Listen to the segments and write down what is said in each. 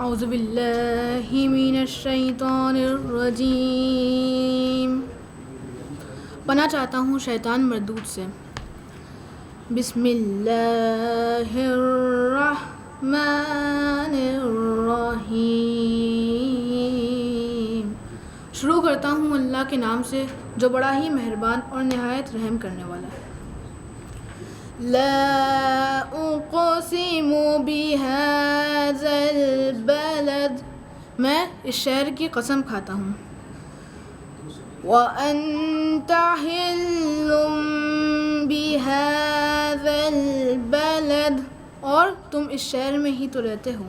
اعوذ باللہ من الشیطان الرجیم. پناہ چاہتا ہوں شیطان مردود سے. بسم اللہ الرحمن الرحیم. شروع کرتا ہوں اللہ کے نام سے جو بڑا ہی مہربان اور نہایت رحم کرنے والا ہے. لا اقسم بهذا البلد. میں اس شہر کی قسم کھاتا ہوں. وأنت حل بهذا البلد. اور تم اس شہر میں ہی تو رہتے ہو.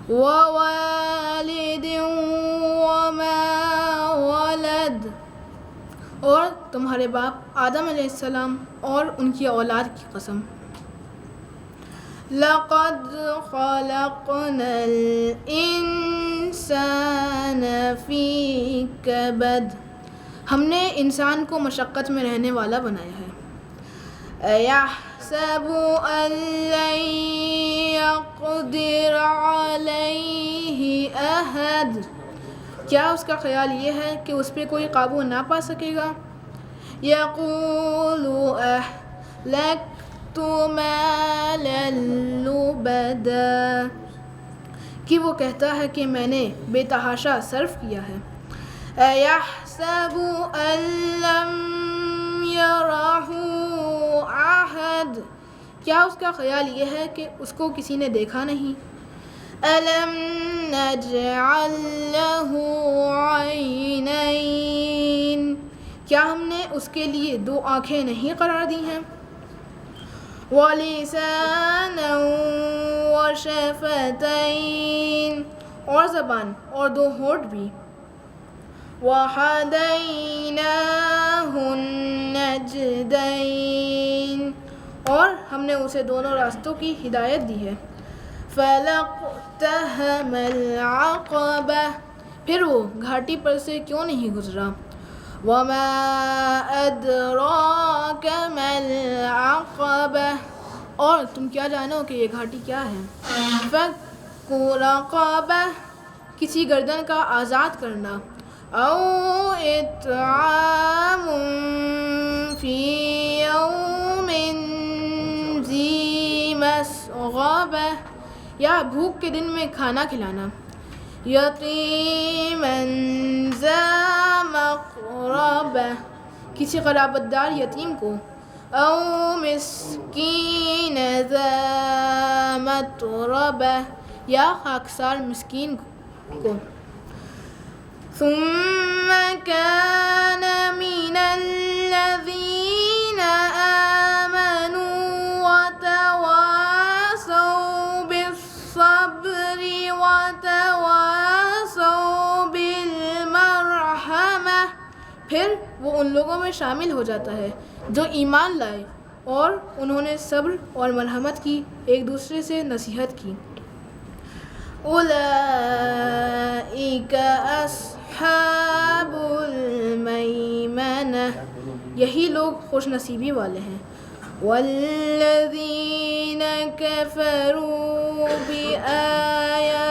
ووالد وما ولد. اور تمہارے باپ آدم علیہ السلام اور ان کی اولاد کی قسم. لقد خلقنا الانسان فی کبد. ہم نے انسان کو مشقت میں رہنے والا بنایا ہے. ایحسب ان لن یقدر علیہ احد. کیا اس کا خیال یہ ہے کہ اس پہ کوئی قابو نہ پا سکے گا. یقول اہلکت مالا لبدا. کہ وہ کہتا ہے کہ میں نے بے تحاشا صرف کیا ہے. ایحسب ان لم یرہ احد. کیا اس کا خیال یہ ہے کہ اس کو کسی نے دیکھا نہیں. الم نجعل لہ عینین. کیا ہم نے اس کے لیے دو آنکھیں نہیں قرار دی ہیں. ولسانا وشفتین. اور زبان اور دو ہونٹ بھی. وہدیناہ النجدین. اور ہم نے اسے دونوں راستوں کی ہدایت دی ہے. فلاقتحم العقبہ. پھر وہ گھاٹی پر سے کیوں نہیں گزرا. وما ادراک ما العقبہ. اور تم کیا جانو کہ یہ گھاٹی کیا ہے. فک رقبہ. کسی گردن کا آزاد کرنا. او اطعام فی یوم ذی مسغبہ. یا بھوک کے دن میں کھانا کھلانا. یتیما ذا مقربہ. کسی قرابت دار یتیم کو. او مسکین ذا متربہ. یا خاکسار مسکین کو. ثم كان من الذين آمنوا وتواصوا بالصبر وتواصوا بالمرحمة. پھر وہ ان لوگوں میں شامل ہو جاتا ہے جو ایمان لائے اور انہوں نے صبر اور مرحمت کی ایک دوسرے سے نصیحت کی. اولئک اصحاب المیمنہ. یہی لوگ خوش نصیبی والے ہیں. والذین کفروا بآیاتنا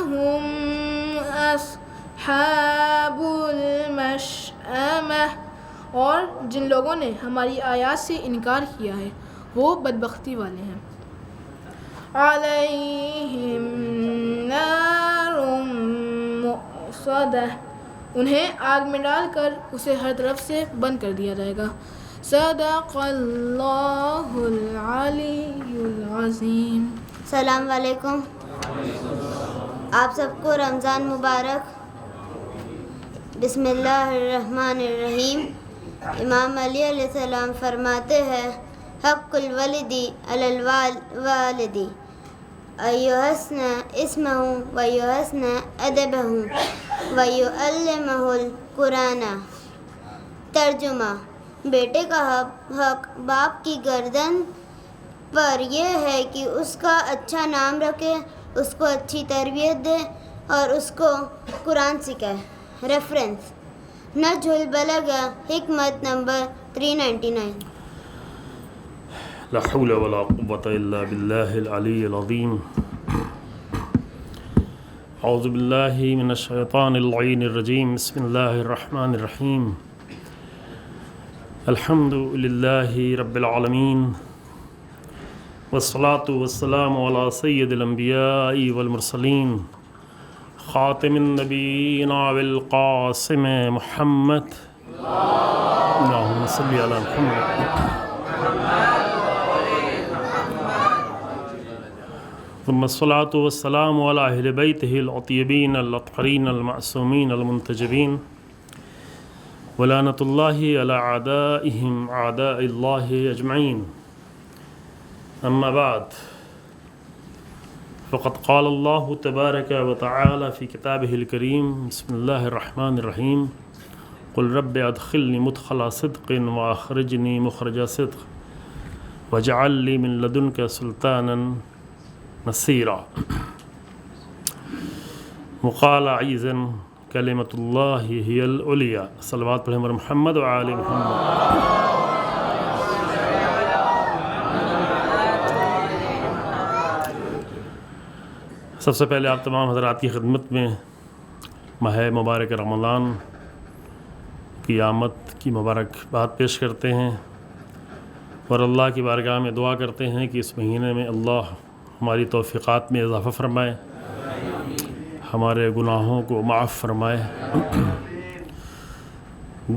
هم اصحاب المشأمہ. اور جن لوگوں نے ہماری آیات سے انکار کیا ہے وہ بدبختی والے ہیں. علیہم نار مؤصدہ. انہیں آگ میں ڈال کر اسے ہر طرف سے بند کر دیا جائے گا. صدق اللہ العلی العظیم. السلام علیکم. آپ سب کو رمضان مبارک. بسم اللہ الرحمن الرحیم. امام علی علیہ السلام فرماتے ہیں حق الولدی علی الوالدی ایحسن اسمہ ویحسن ادبہ ویعلمہ القرآن. ترجمہ. بیٹے کا حق باپ کی گردن پر یہ ہے کہ اس کا اچھا نام رکھے, اس کو اچھی تربیت دے اور اس کو قرآن سکھائے. ریفرنس نجم البلاغہ حکمت نمبر 399. لا حول ولا قوة إلا بالله العلي العظيم. اعوذ باللہ من الشیطان اللعین الرجیم بسم اللہ الرحمن الرحیم الحمد للہ رب العالمین والصلاة والسلام علی سید الانبیاء والمرسلین خاتم النبیین والقاسم محمد اللہم صلی علی محمد ثم الصلاة والسلام على أهل بيته الأطيبين الأطهرين المعصومين المنتجبين ولعنة الله على أعدائهم أعداء الله أجمعين أما بعد فقد قال الله تبارك وتعالى في كتابه الكريم بسم الله الرحمن الرحيم قل رب أدخلني مدخل صدق وأخرجني مخرج صدق واجعل لي من لدنك سلطانا نصیرا وقال عیزا کلمۃ اللہ ہی العلیٰ صلوات پڑھیں محمد وآل محمد۔ سب سے پہلے آپ تمام حضرات کی خدمت میں ماہ مبارک رمضان کی آمد کی مبارکباد پیش کرتے ہیں اور اللہ کی بارگاہ میں دعا کرتے ہیں کہ اس مہینے میں اللہ ہماری توفیقات میں اضافہ فرمائے، ہمارے گناہوں کو معاف فرمائے۔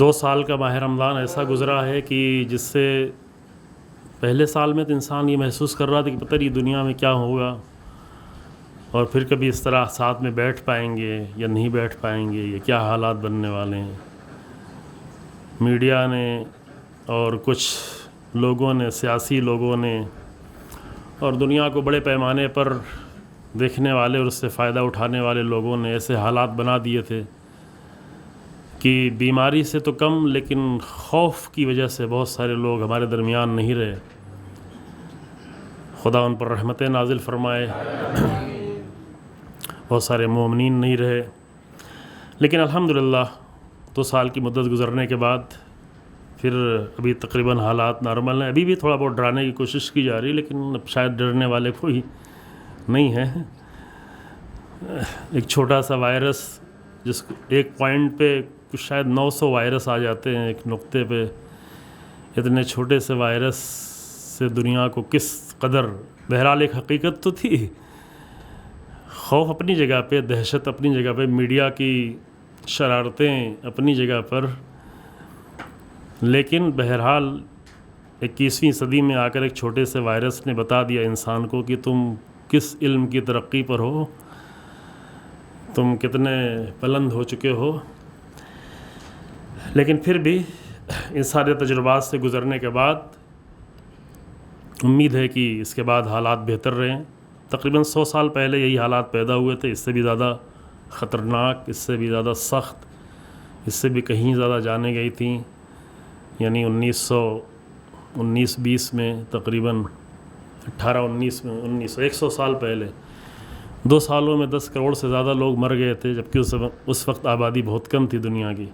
2 سال کا ماہ رمضان ایسا گزرا ہے کہ جس سے پہلے سال میں تو انسان یہ محسوس کر رہا تھا کہ پتہ نہیں دنیا میں کیا ہوگا، اور پھر کبھی اس طرح ساتھ میں بیٹھ پائیں گے یا نہیں بیٹھ پائیں گے، یہ کیا حالات بننے والے ہیں۔ میڈیا نے اور کچھ لوگوں نے، سیاسی لوگوں نے اور دنیا کو بڑے پیمانے پر دیکھنے والے اور اس سے فائدہ اٹھانے والے لوگوں نے ایسے حالات بنا دیے تھے کہ بیماری سے تو کم لیکن خوف کی وجہ سے بہت سارے لوگ ہمارے درمیان نہیں رہے۔ خدا ان پر رحمتیں نازل فرمائے، بہت سارے مومنین نہیں رہے، لیکن الحمدللہ 2 سال کی مدت گزرنے کے بعد پھر ابھی تقریباً حالات نارمل ہیں۔ ابھی بھی تھوڑا بہت ڈرانے کی کوشش کی جا رہی ہے، لیکن اب شاید ڈرنے والے کوئی نہیں ہے۔ ایک چھوٹا سا وائرس جس کو ایک پوائنٹ پہ کچھ شاید 900 وائرس آ جاتے ہیں ایک نقطے پہ، اتنے چھوٹے سے وائرس سے دنیا کو کس قدر، بہرحال ایک حقیقت تو تھی، خوف اپنی جگہ پہ، دہشت اپنی جگہ پہ، میڈیا کی شرارتیں اپنی جگہ پر، لیکن بہرحال 21ویں صدی میں آ کر ایک چھوٹے سے وائرس نے بتا دیا انسان کو کہ تم کس علم کی ترقی پر ہو، تم کتنے بلند ہو چکے ہو۔ لیکن پھر بھی ان سارے تجربات سے گزرنے کے بعد امید ہے کہ اس کے بعد حالات بہتر رہیں۔ تقریباً 100 سال پہلے یہی حالات پیدا ہوئے تھے، اس سے بھی زیادہ خطرناک، اس سے بھی زیادہ سخت، اس سے بھی کہیں زیادہ جانیں گئی تھیں، یعنی 1919-20 میں تقریباً 1819 میں 100 سال پہلے 2 سالوں میں 10 کروڑ سے زیادہ لوگ مر گئے تھے، جبکہ اس وقت آبادی بہت کم تھی دنیا کی۔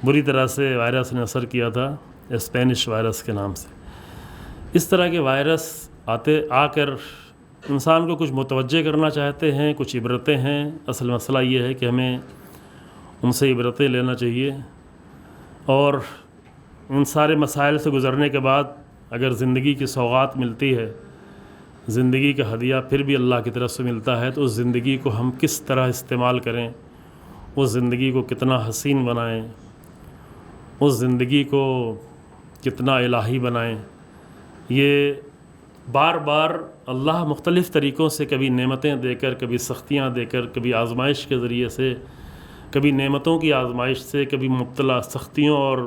بری طرح سے وائرس نے اثر کیا تھا، اسپینش وائرس کے نام سے۔ اس طرح کے وائرس آ کر انسان کو کچھ متوجہ کرنا چاہتے ہیں، کچھ عبرتیں ہیں۔ اصل مسئلہ یہ ہے کہ ہمیں ان سے عبرتیں لینا چاہیے، اور ان سارے مسائل سے گزرنے کے بعد اگر زندگی کی سوغات ملتی ہے، زندگی کا ہدیہ پھر بھی اللہ کی طرف سے ملتا ہے، تو اس زندگی کو ہم کس طرح استعمال کریں، اس زندگی کو کتنا حسین بنائیں، اس زندگی کو کتنا الہی بنائیں۔ یہ بار بار اللہ مختلف طریقوں سے، کبھی نعمتیں دے کر، کبھی سختیاں دے کر، کبھی آزمائش کے ذریعے سے، کبھی نعمتوں کی آزمائش سے، کبھی مبتلا سختیوں اور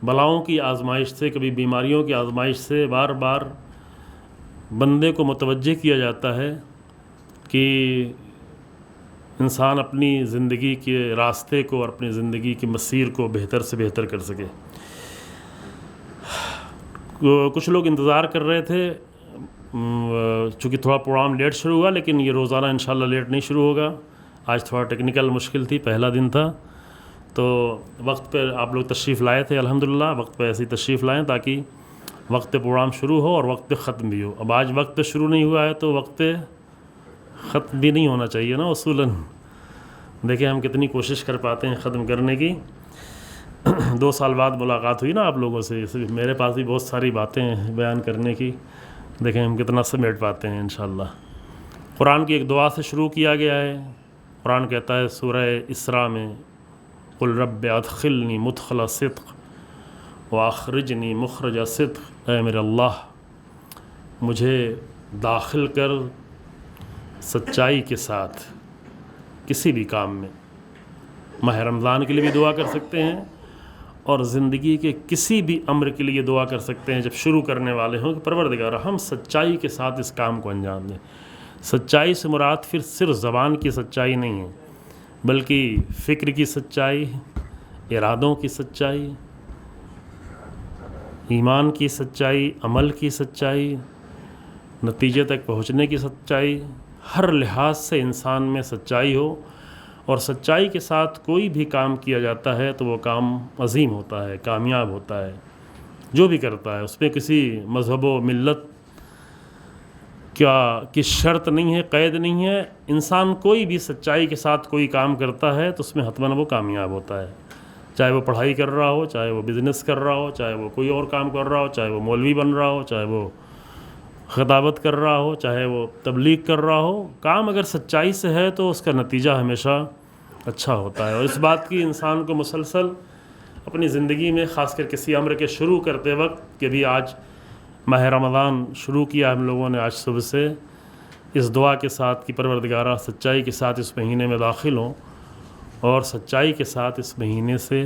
بلاؤں کی آزمائش سے، کبھی بیماریوں کی آزمائش سے، بار بار بندے کو متوجہ کیا جاتا ہے کہ انسان اپنی زندگی کے راستے کو اور اپنی زندگی کی مسیر کو بہتر سے بہتر کر سکے۔ کچھ لوگ انتظار کر رہے تھے، چونکہ تھوڑا پروگرام لیٹ شروع ہوا، لیکن یہ روزانہ انشاءاللہ لیٹ نہیں شروع ہوگا۔ آج تھوڑا ٹیکنیکل مشکل تھی، پہلا دن تھا، تو وقت پہ آپ لوگ تشریف لائے تھے، الحمدللہ وقت پہ ایسے ہی تشریف لائیں تاکہ وقت پہ پروگرام شروع ہو اور وقت پہ ختم بھی ہو۔ اب آج وقت پہ شروع نہیں ہوا ہے تو وقت پہ ختم بھی نہیں ہونا چاہیے نا اصولاً. دیکھیں ہم کتنی کوشش کر پاتے ہیں ختم کرنے کی. 2 سال بعد ملاقات ہوئی نا آپ لوگوں سے, میرے پاس بھی بہت ساری باتیں ہیں بیان کرنے کی. دیکھیں ہم کتنا سمیٹ پاتے ہیں انشاءاللہ. قرآن کی ایک دعا سے شروع کیا گیا ہے. قرآن کہتا ہے سورہ اسراء میں قل رب ادخلنی مدخل صدق واخرجنی مخرج صدق. اے میرے اللہ مجھے داخل کر سچائی کے ساتھ کسی بھی کام میں. ماہ رمضان کے لیے بھی دعا کر سکتے ہیں اور زندگی کے کسی بھی امر کے لیے دعا کر سکتے ہیں جب شروع کرنے والے ہوں کہ پروردگار ہم سچائی کے ساتھ اس کام کو انجام دیں. سچائی سے مراد پھر صرف زبان کی سچائی نہیں ہے بلکہ فکر کی سچائی, ارادوں کی سچائی, ایمان کی سچائی, عمل کی سچائی, نتیجے تک پہنچنے کی سچائی. ہر لحاظ سے انسان میں سچائی ہو اور سچائی کے ساتھ کوئی بھی کام کیا جاتا ہے تو وہ کام عظیم ہوتا ہے, کامیاب ہوتا ہے. جو بھی کرتا ہے اس میں کسی مذہب و ملت کی شرط نہیں ہے, قید نہیں ہے. انسان کوئی بھی سچائی کے ساتھ کوئی کام کرتا ہے تو اس میں حتماً وہ کامیاب ہوتا ہے. چاہے وہ پڑھائی کر رہا ہو, چاہے وہ بزنس کر رہا ہو, چاہے وہ کوئی اور کام کر رہا ہو, چاہے وہ مولوی بن رہا ہو, چاہے وہ خطابت کر رہا ہو, چاہے وہ تبلیغ کر رہا ہو. کام اگر سچائی سے ہے تو اس کا نتیجہ ہمیشہ اچھا ہوتا ہے. اور اس بات کی انسان کو مسلسل اپنی زندگی میں خاص کر کسی امر کے شروع کرتے وقت کہ بھی آج ماہ رمضان شروع کیا ہم لوگوں نے آج صبح سے اس دعا کے ساتھ کہ پروردگارہ سچائی کے ساتھ اس مہینے میں داخل ہوں اور سچائی کے ساتھ اس مہینے سے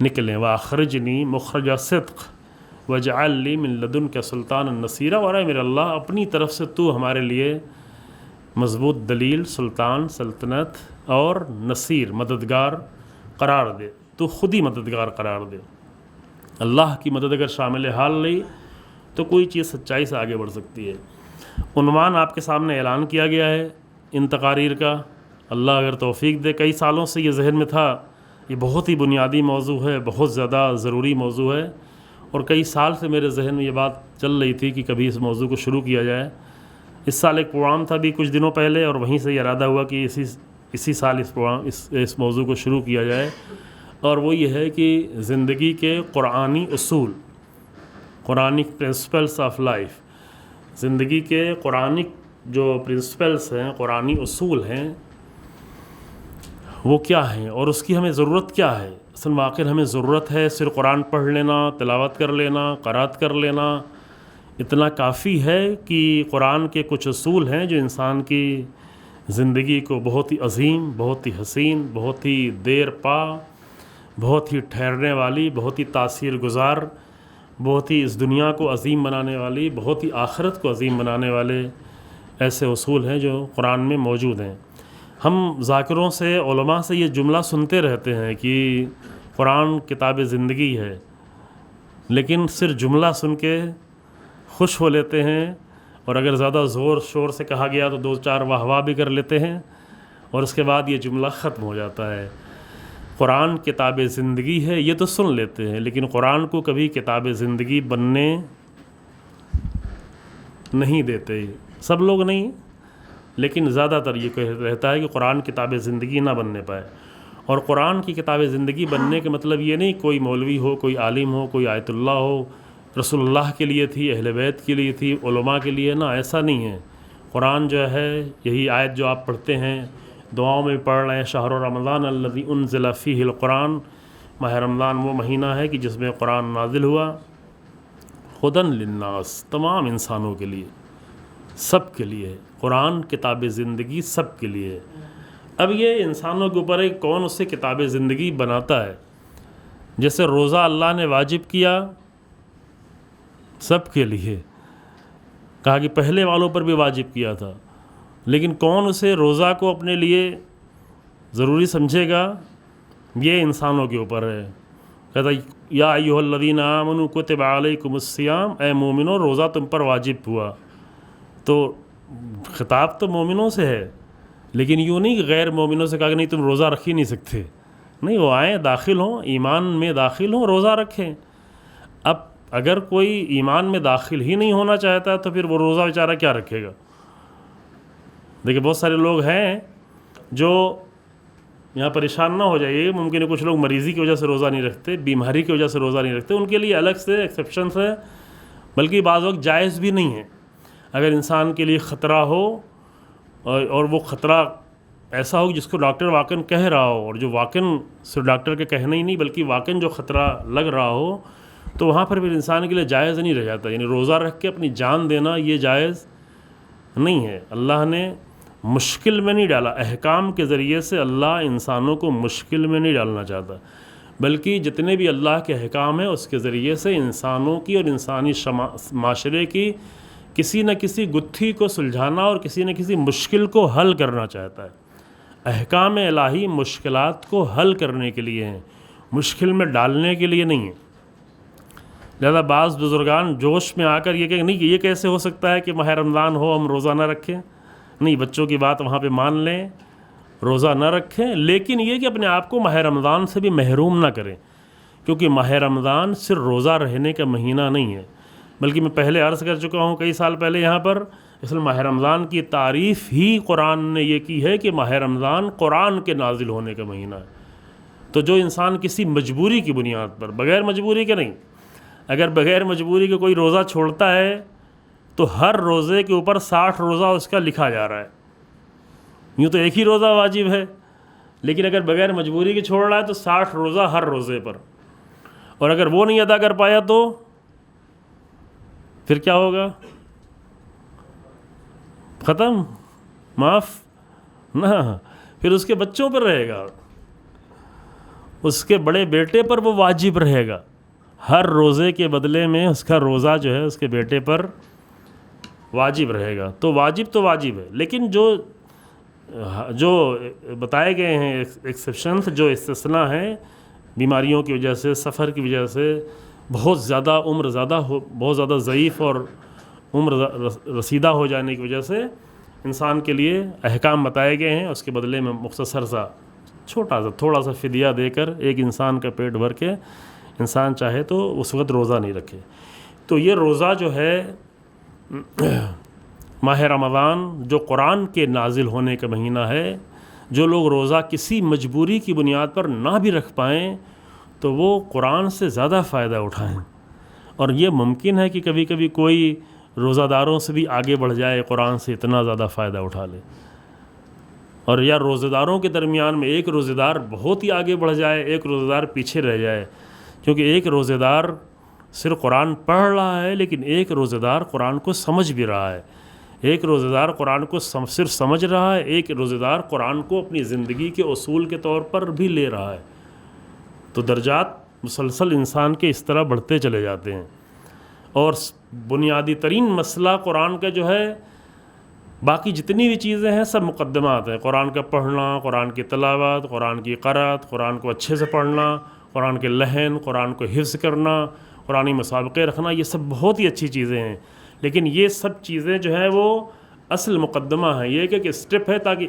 نکلیں. وَأَخْرِجْنِي مُخْرَجَ صِدْقٍ وَاجْعَلْ لِي مِن لَدُنْكَ سُلْطَانًا نَصِيرًا. اور اے میرے اللہ اپنی طرف سے تو ہمارے لیے مضبوط دلیل, سلطان, سلطنت اور نصیر, مددگار قرار دے. تو خود ہی مددگار قرار دے. اللہ کی مدد اگر شامل حال نہیں تو کوئی چیز سچائی سے آگے بڑھ سکتی ہے. عنوان آپ کے سامنے اعلان کیا گیا ہے ان تقاریر کا. اللہ اگر توفیق دے, کئی سالوں سے یہ ذہن میں تھا, یہ بہت ہی بنیادی موضوع ہے, بہت زیادہ ضروری موضوع ہے اور کئی سال سے میرے ذہن میں یہ بات چل رہی تھی کہ کبھی اس موضوع کو شروع کیا جائے. اس سال ایک پروگرام تھا بھی کچھ دنوں پہلے اور وہیں سے یہ ارادہ ہوا کہ اسی سال اس موضوع کو شروع کیا جائے. اور وہ یہ ہے کہ زندگی کے قرآنی اصول, قرآنک پرنسپلس آف لائف, زندگی کے قرآنک جو پرنسپلس ہیں, قرآنی اصول ہیں, وہ کیا ہیں اور اس کی ہمیں ضرورت کیا ہے. اصل واقع ہمیں ضرورت ہے صرف قرآن پڑھ لینا, تلاوت کر لینا, قرات کر لینا, اتنا کافی ہے کہ قرآن کے کچھ اصول ہیں جو انسان کی زندگی کو بہت ہی عظیم, بہت ہی حسین, بہت ہی دیر پا, بہت ہی ٹھہرنے والی, بہت ہی تاثیر گزار, بہت ہی اس دنیا کو عظیم بنانے والی, بہت ہی آخرت کو عظیم بنانے والے ایسے اصول ہیں جو قرآن میں موجود ہیں. ہم ذاکروں سے, علماء سے یہ جملہ سنتے رہتے ہیں کہ قرآن کتاب زندگی ہے, لیکن صرف جملہ سن کے خوش ہو لیتے ہیں اور اگر زیادہ زور شور سے کہا گیا تو 2-4 واہ واہ بھی کر لیتے ہیں اور اس کے بعد یہ جملہ ختم ہو جاتا ہے. قرآن کتاب زندگی ہے یہ تو سن لیتے ہیں, لیکن قرآن کو کبھی کتاب زندگی بننے نہیں دیتے. سب لوگ نہیں, لیکن زیادہ تر یہ رہتا ہے کہ قرآن کتاب زندگی نہ بننے پائے. اور قرآن کی کتاب زندگی بننے کے مطلب یہ نہیں کوئی مولوی ہو, کوئی عالم ہو, کوئی آیت اللہ ہو, رسول اللہ کے لیے تھی, اہل بیت کے لیے تھی, علماء کے لیے, نہ, ایسا نہیں ہے. قرآن جو ہے یہی آیت جو آپ پڑھتے ہیں, دعاؤں میں پڑھ رہے ہیں, شہر رمضان الذی انزل فیہ القرآن, ماہ رمضان وہ مہینہ ہے کہ جس میں قرآن نازل ہوا, ہدی للناس, تمام انسانوں کے لیے, سب کے لیے. قرآن کتاب زندگی سب کے لیے. اب یہ انسانوں کے اوپر ہے کہ کون اسے کتاب زندگی بناتا ہے. جیسے روزہ اللہ نے واجب کیا سب کے لیے, کہا کہ پہلے والوں پر بھی واجب کیا تھا, لیکن کون اسے روزہ کو اپنے لیے ضروری سمجھے گا, یہ انسانوں کے اوپر ہے. کہتا یا ایھا الذین آمنوا کتب علیکم الصیام, اے مومنو روزہ تم پر واجب ہوا. تو خطاب تو مومنوں سے ہے, لیکن یوں نہیں کہ غیر مومنوں سے کہا کہ نہیں تم روزہ رکھ ہی نہیں سکتے. نہیں, وہ آئیں, داخل ہوں, ایمان میں داخل ہوں, روزہ رکھیں. اب اگر کوئی ایمان میں داخل ہی نہیں ہونا چاہتا تو پھر وہ روزہ بیچارہ کیا رکھے گا. دیکھیں بہت سارے لوگ ہیں جو یہاں پریشان نہ ہو جائیے، ممکن ہے کچھ لوگ مریضی کی وجہ سے روزہ نہیں رکھتے، بیماری کی وجہ سے روزہ نہیں رکھتے، ان کے لیے الگ سے ایکسیپشنس ہے، بلکہ بعض وقت جائز بھی نہیں ہے۔ اگر انسان کے لیے خطرہ ہو اور وہ خطرہ ایسا ہو جس کو ڈاکٹر واقعاً کہہ رہا ہو، اور جو واقعاً صرف ڈاکٹر کے کہنا ہی نہیں بلکہ واقعاً جو خطرہ لگ رہا ہو، تو وہاں پر پھر انسان کے لیے جائز نہیں رہ جاتا، یعنی روزہ رکھ کے اپنی جان دینا یہ جائز نہیں ہے۔ اللہ نے مشکل میں نہیں ڈالا، احکام کے ذریعے سے اللہ انسانوں کو مشکل میں نہیں ڈالنا چاہتا، بلکہ جتنے بھی اللہ کے احکام ہیں اس کے ذریعے سے انسانوں کی اور انسانی معاشرے کی کسی نہ کسی گتھی کو سلجھانا اور کسی نہ کسی مشکل کو حل کرنا چاہتا ہے۔ احکام الہی مشکلات کو حل کرنے کے لیے ہیں، مشکل میں ڈالنے کے لیے نہیں ہیں۔ لہذا بعض بزرگان جوش میں آ کر یہ کہیں نہیں کہ یہ کیسے ہو سکتا ہے کہ ماہ رمضان ہو ہم روزہ نہ رکھیں، نہیں، بچوں کی بات وہاں پہ مان لیں، روزہ نہ رکھیں، لیکن یہ کہ اپنے آپ کو ماہ رمضان سے بھی محروم نہ کریں، کیونکہ ماہ رمضان صرف روزہ رہنے کا مہینہ نہیں ہے، بلکہ میں پہلے عرض کر چکا ہوں کئی سال پہلے یہاں پر، اس لیے ماہ رمضان کی تعریف ہی قرآن نے یہ کی ہے کہ ماہ رمضان قرآن کے نازل ہونے کا مہینہ ہے۔ تو جو انسان کسی مجبوری کی بنیاد پر، بغیر مجبوری کے نہیں، اگر بغیر مجبوری کے کوئی روزہ چھوڑتا ہے تو ہر روزے کے اوپر 60 روزہ اس کا لکھا جا رہا ہے۔ یوں تو ایک ہی روزہ واجب ہے، لیکن اگر بغیر مجبوری کے چھوڑ رہا ہے تو 60 روزہ ہر روزے پر، اور اگر وہ نہیں ادا کر پایا تو پھر کیا ہوگا؟ ختم، معاف نہ، پھر اس کے بچوں پر رہے گا، اس کے بڑے بیٹے پر وہ واجب رہے گا، ہر روزے کے بدلے میں اس کا روزہ جو ہے اس کے بیٹے پر واجب رہے گا۔ تو واجب ہے، لیکن جو بتائے گئے ہیں ایکسیپشنز، جو استثناء ہیں، بیماریوں کی وجہ سے، سفر کی وجہ سے، بہت زیادہ بہت زیادہ ضعیف اور عمر رسیدہ ہو جانے کی وجہ سے انسان کے لیے احکام بتائے گئے ہیں، اس کے بدلے میں مختصر سا تھوڑا سا فدیہ دے کر ایک انسان کا پیٹ بھر کے انسان چاہے تو اس وقت روزہ نہیں رکھے۔ تو یہ روزہ جو ہے ماہ رمضان جو قرآن کے نازل ہونے کا مہینہ ہے، جو لوگ روزہ کسی مجبوری کی بنیاد پر نہ بھی رکھ پائیں تو وہ قرآن سے زیادہ فائدہ اٹھائیں، اور یہ ممکن ہے کہ کبھی کبھی کوئی روزہ داروں سے بھی آگے بڑھ جائے، قرآن سے اتنا زیادہ فائدہ اٹھا لے، اور یا روزہ داروں کے درمیان میں ایک روزہ دار بہت ہی آگے بڑھ جائے، ایک روزہ دار پیچھے رہ جائے، کیونکہ ایک روزہ دار صرف قرآن پڑھ رہا ہے لیکن ایک روزہ دار قرآن کو سمجھ بھی رہا ہے، ایک روزہ دار قرآن کو صرف سمجھ رہا ہے، ایک روزہ دار قرآن کو اپنی زندگی کے اصول کے طور پر بھی لے رہا ہے۔ تو درجات مسلسل انسان کے اس طرح بڑھتے چلے جاتے ہیں، اور بنیادی ترین مسئلہ قرآن کا جو ہے، باقی جتنی بھی چیزیں ہیں سب مقدمات ہیں، قرآن کا پڑھنا، قرآن کی تلاوت، قرآن کی قرأت، قرآن کو اچھے سے پڑھنا، قرآن کے لحن، قرآن کو حفظ کرنا، قرآنی مسابقے رکھنا، یہ سب بہت ہی اچھی چیزیں ہیں، لیکن یہ سب چیزیں جو ہیں وہ اصل مقدمہ ہیں، یہ کہ اسٹیپ ہے تاکہ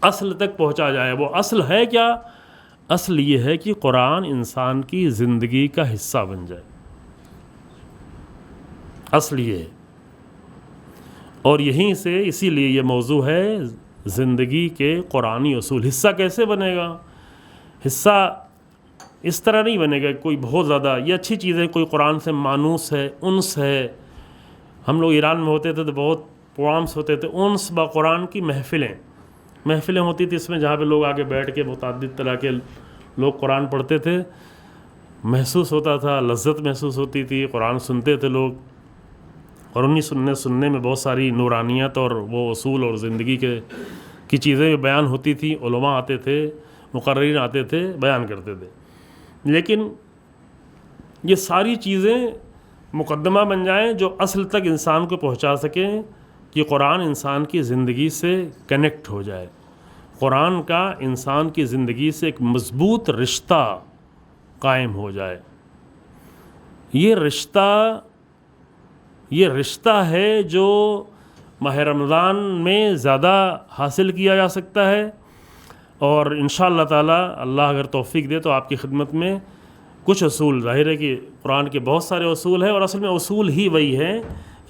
اصل تک پہنچا جائے۔ وہ اصل ہے کیا؟ اصل یہ ہے کہ قرآن انسان کی زندگی کا حصہ بن جائے، اصل یہ ہے، اور یہیں سے اسی لیے یہ موضوع ہے زندگی کے قرآنی اصول۔ حصہ کیسے بنے گا؟ حصہ اس طرح نہیں بنے گا کوئی بہت زیادہ یہ اچھی چیز ہے، کوئی قرآن سے مانوس ہے، انس ہے۔ ہم لوگ ایران میں ہوتے تھے تو بہت پروگرامس ہوتے تھے، انس با قرآن کی محفلیں ہوتی تھی، اس میں جہاں پہ لوگ آگے بیٹھ کے متعدد طرح کے لوگ قرآن پڑھتے تھے، محسوس ہوتا تھا، لذت محسوس ہوتی تھی، قرآن سنتے تھے لوگ، اور انہیں سننے میں بہت ساری نورانیت اور وہ اصول اور زندگی کی چیزیں بیان ہوتی تھیں، علماء آتے تھے، مقررین آتے تھے، بیان کرتے تھے۔ لیکن یہ ساری چیزیں مقدمہ بن جائیں جو اصل تک انسان کو پہنچا سکیں کہ قرآن انسان کی زندگی سے کنیکٹ ہو جائے، قرآن کا انسان کی زندگی سے ایک مضبوط رشتہ قائم ہو جائے۔ یہ رشتہ ہے جو ماہ رمضان میں زیادہ حاصل کیا جا سکتا ہے، اور انشاءاللہ تعالی اللہ اگر توفیق دے تو آپ کی خدمت میں کچھ اصول، ظاہر ہے کہ قرآن کے بہت سارے اصول ہیں، اور اصل میں اصول ہی وہی ہیں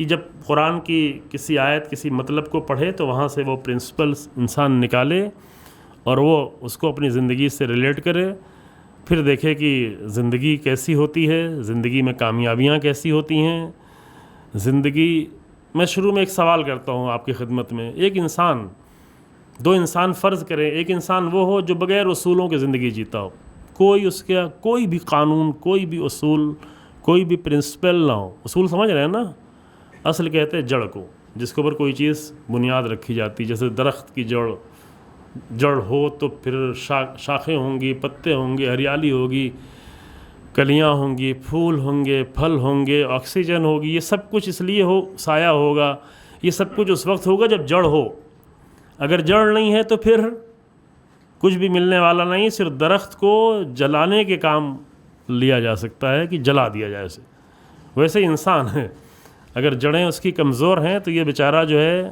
کہ جب قرآن کی کسی آیت کسی مطلب کو پڑھے تو وہاں سے وہ پرنسپلس انسان نکالے اور وہ اس کو اپنی زندگی سے ریلیٹ کرے، پھر دیکھے کہ زندگی کیسی ہوتی ہے، زندگی میں کامیابیاں کیسی ہوتی ہیں. زندگی میں شروع میں ایک سوال کرتا ہوں آپ کی خدمت میں. ایک انسان، دو انسان فرض کریں، ایک انسان وہ ہو جو بغیر اصولوں کی زندگی جیتا ہو، کوئی اس کا کوئی بھی قانون، کوئی بھی اصول، کوئی بھی پرنسپل نہ ہو. اصول سمجھ رہے ہیں نا؟ اصل کہتے ہیں جڑ کو، جس کے اوپر کوئی چیز بنیاد رکھی جاتی. جیسے درخت کی جڑ ہو تو پھر شاخیں ہوں گی، پتے ہوں گے، ہریالی ہوگی، کلیاں ہوں گی، پھول ہوں گے، پھل ہوں گے، آکسیجن ہوگی. یہ سب کچھ اس لیے ہو، سایہ ہوگا. یہ سب کچھ اس وقت ہوگا جب جڑ ہو. اگر جڑ نہیں ہے تو پھر کچھ بھی ملنے والا نہیں. صرف درخت کو جلانے کے کام لیا جا سکتا ہے کہ جلا دیا جائے اسے. ویسے انسان ہے، اگر جڑیں اس کی کمزور ہیں تو یہ بیچارہ جو ہے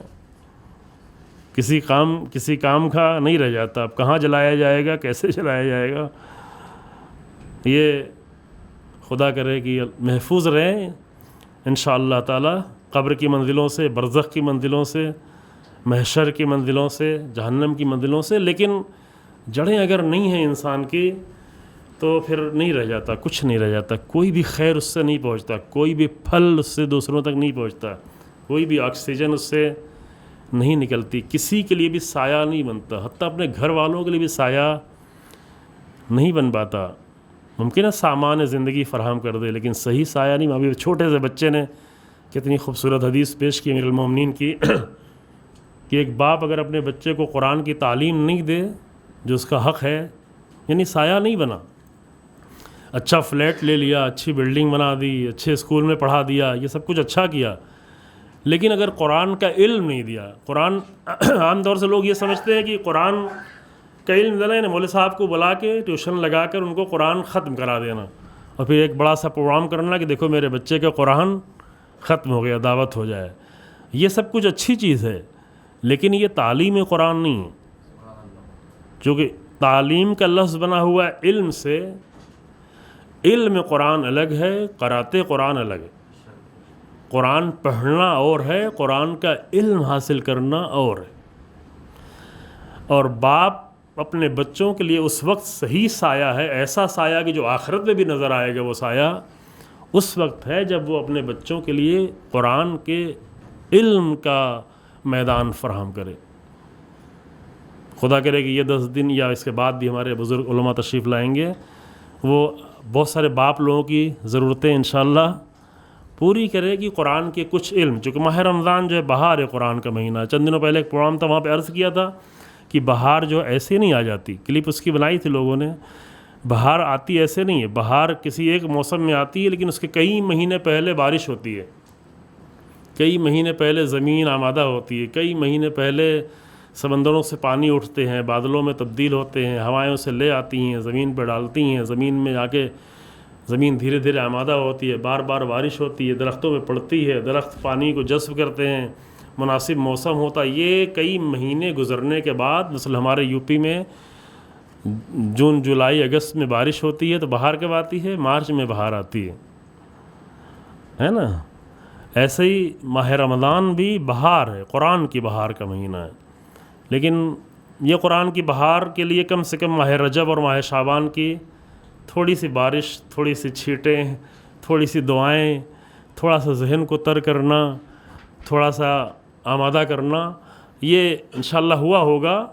کسی کام کا نہیں رہ جاتا. اب کہاں جلایا جائے گا، کیسے جلایا جائے گا؟ یہ خدا کرے کہ محفوظ رہیں انشاءاللہ تعالی قبر کی منزلوں سے، برزخ کی منزلوں سے، محشر کی منزلوں سے، جہنم کی منزلوں سے. لیکن جڑیں اگر نہیں ہیں انسان کی تو پھر نہیں رہ جاتا، کچھ نہیں رہ جاتا. کوئی بھی خیر اس سے نہیں پہنچتا، کوئی بھی پھل اس سے دوسروں تک نہیں پہنچتا، کوئی بھی آکسیجن اس سے نہیں نکلتی، کسی کے لیے بھی سایہ نہیں بنتا، حتیٰ اپنے گھر والوں کے لیے بھی سایہ نہیں بن پاتا. ممکن ہے سامان زندگی فراہم کر دے لیکن صحیح سایہ نہیں. ابھی چھوٹے سے بچے نے کتنی خوبصورت حدیث پیش کی امیر المومنین کی کہ ایک باپ اگر اپنے بچے کو قرآن کی تعلیم نہیں دے جو اس کا حق ہے، یعنی سایہ نہیں بنا. اچھا فلیٹ لے لیا، اچھی بلڈنگ بنا دی، اچھے اسکول میں پڑھا دیا، یہ سب کچھ اچھا کیا، لیکن اگر قرآن کا علم نہیں دیا. قرآن عام طور سے لوگ یہ سمجھتے ہیں کہ قرآن کا علم دینا یعنی مولوی صاحب کو بلا کے ٹیوشن لگا کر ان کو قرآن ختم کرا دینا اور پھر ایک بڑا سا پروگرام کرنا کہ دیکھو میرے بچے کا قرآن ختم ہو گیا، دعوت ہو جائے. یہ سب کچھ اچھی چیز ہے لیکن یہ تعلیم قرآن نہیں ہے. چونکہ تعلیم کا لفظ بنا ہوا ہے علم سے. علم قرآن الگ ہے، قرأت قرآن الگ ہے. قرآن پڑھنا اور ہے، قرآن کا علم حاصل کرنا اور ہے. اور باپ اپنے بچوں کے لیے اس وقت صحیح سایہ ہے، ایسا سایہ کہ جو آخرت میں بھی نظر آئے گا. وہ سایہ اس وقت ہے جب وہ اپنے بچوں کے لیے قرآن کے علم کا میدان فراہم کرے. خدا کرے کہ یہ 10 دن یا اس کے بعد بھی ہمارے بزرگ علماء تشریف لائیں گے، وہ بہت سارے باپ لوگوں کی ضرورتیں انشاءاللہ پوری کرے کہ قرآن کے کچھ علم. چونکہ ماہ رمضان جو ہے بہار قرآن کا مہینہ. چند دنوں پہلے ایک پروگرام تھا، وہاں پہ عرض کیا تھا کہ بہار جو ایسے نہیں آ جاتی. کلپ اس کی بنائی تھی لوگوں نے. بہار آتی ایسے نہیں ہے. بہار کسی ایک موسم میں آتی ہے لیکن اس کے کئی مہینے پہلے بارش ہوتی ہے، کئی مہینے پہلے زمین آمادہ ہوتی ہے، کئی مہینے پہلے سمندروں سے پانی اٹھتے ہیں، بادلوں میں تبدیل ہوتے ہیں، ہوائیں سے لے آتی ہیں، زمین پہ ڈالتی ہیں، زمین میں جا کے زمین دھیرے دھیرے آمادہ ہوتی ہے، بار بار بارش ہوتی ہے، درختوں میں پڑتی ہے، درخت پانی کو جذب کرتے ہیں، مناسب موسم ہوتا ہے. یہ کئی مہینے گزرنے کے بعد، مثلا ہمارے یو پی میں جون جولائی اگست میں بارش ہوتی ہے تو بہار کب آتی ہے؟ مارچ میں بہار آتی ہے نا. ایسے ہی ماہ رمضان بھی بہار ہے، قرآن کی بہار کا مہینہ ہے. لیکن یہ قرآن کی بہار کے لیے کم سے کم ماہ رجب اور ماہ شعبان کی تھوڑی سی بارش، تھوڑی سی چھینٹیں، تھوڑی سی دعائیں، تھوڑا سا ذہن کو تر کرنا، تھوڑا سا آمادہ کرنا، یہ انشاءاللہ ہوا ہوگا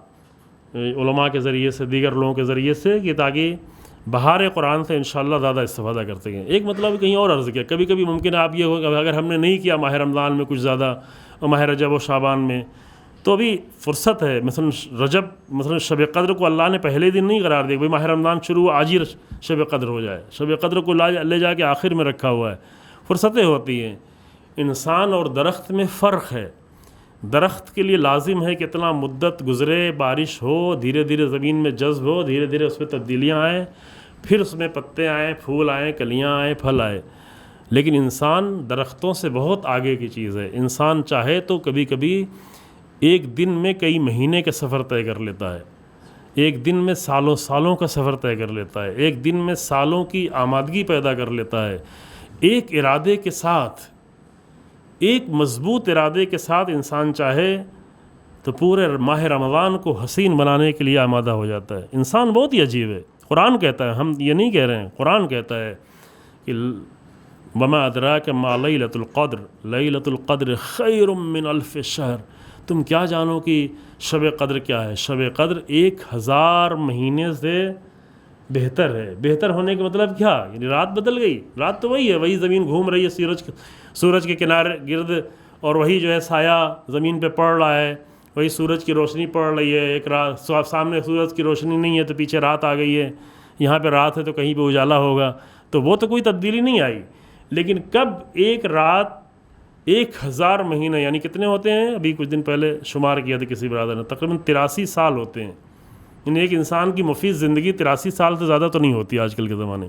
علماء کے ذریعے سے، دیگر لوگوں کے ذریعے سے، کہ تاکہ بہار قرآن سے انشاءاللہ زیادہ استفادہ کر سکیں. ایک مطلب کہیں اور عرض کیا، کبھی کبھی ممکن ہے آپ یہ ہوگا اگر ہم نے نہیں کیا ماہ رمضان میں کچھ زیادہ اور ماہ رجب و شعبان میں تو ابھی فرصت ہے. مثلا شب قدر کو اللہ نے پہلے دن نہیں قرار دیا، بھائی ماہ رمضان شروع ہوا آج ہی شب قدر ہو جائے. شب قدر کو لے جا کے آخر میں رکھا ہوا ہے. فرصتیں ہوتی ہیں. انسان اور درخت میں فرق ہے. درخت کے لیے لازم ہے کہ اتنا مدت گزرے، بارش ہو، دھیرے دھیرے زمین میں جذب ہو، دھیرے دھیرے اس میں تبدیلیاں آئیں، پھر اس میں پتے آئیں، پھول آئیں، کلیاں آئیں، پھل آئے. لیکن انسان درختوں سے بہت آگے کی چیز ہے. انسان چاہے تو کبھی کبھی ایک دن میں کئی مہینے کا سفر طے کر لیتا ہے، ایک دن میں سالوں کا سفر طے کر لیتا ہے، ایک دن میں سالوں کی آمادگی پیدا کر لیتا ہے. ایک ارادے کے ساتھ ایک مضبوط ارادے کے ساتھ انسان چاہے تو پورے ماہ رمضان کو حسین بنانے کے لیے آمادہ ہو جاتا ہے. انسان بہت ہی عجیب ہے. قرآن کہتا ہے, ہم یہ نہیں کہہ رہے ہیں, قرآن کہتا ہے کہ وما ادراک ما لیلۃ القدر لیلۃ القدر خیر من الف شہر. تم کیا جانو کہ شب قدر کیا ہے؟ شب قدر 1000 مہینے سے بہتر ہے. بہتر ہونے کا مطلب کیا؟ یعنی رات بدل گئی. رات تو وہی ہے, وہی زمین گھوم رہی ہے سورج کے کنارے گرد, اور وہی جو ہے سایہ زمین پہ پڑ رہا ہے, وہی سورج کی روشنی پڑ رہی ہے. ایک رات سامنے سورج کی روشنی نہیں ہے تو پیچھے رات آ گئی ہے, یہاں پہ رات ہے تو کہیں پہ اجالا ہوگا. تو وہ تو کوئی تبدیلی نہیں آئی. لیکن کب ایک رات 1000 مہینے, یعنی کتنے ہوتے ہیں؟ ابھی کچھ دن پہلے شمار کیا تھا کسی برادر نے, تقریباً 83 سال ہوتے ہیں. یعنی ایک انسان کی مفید زندگی 83 سال سے زیادہ تو نہیں ہوتی آج کل کے زمانے.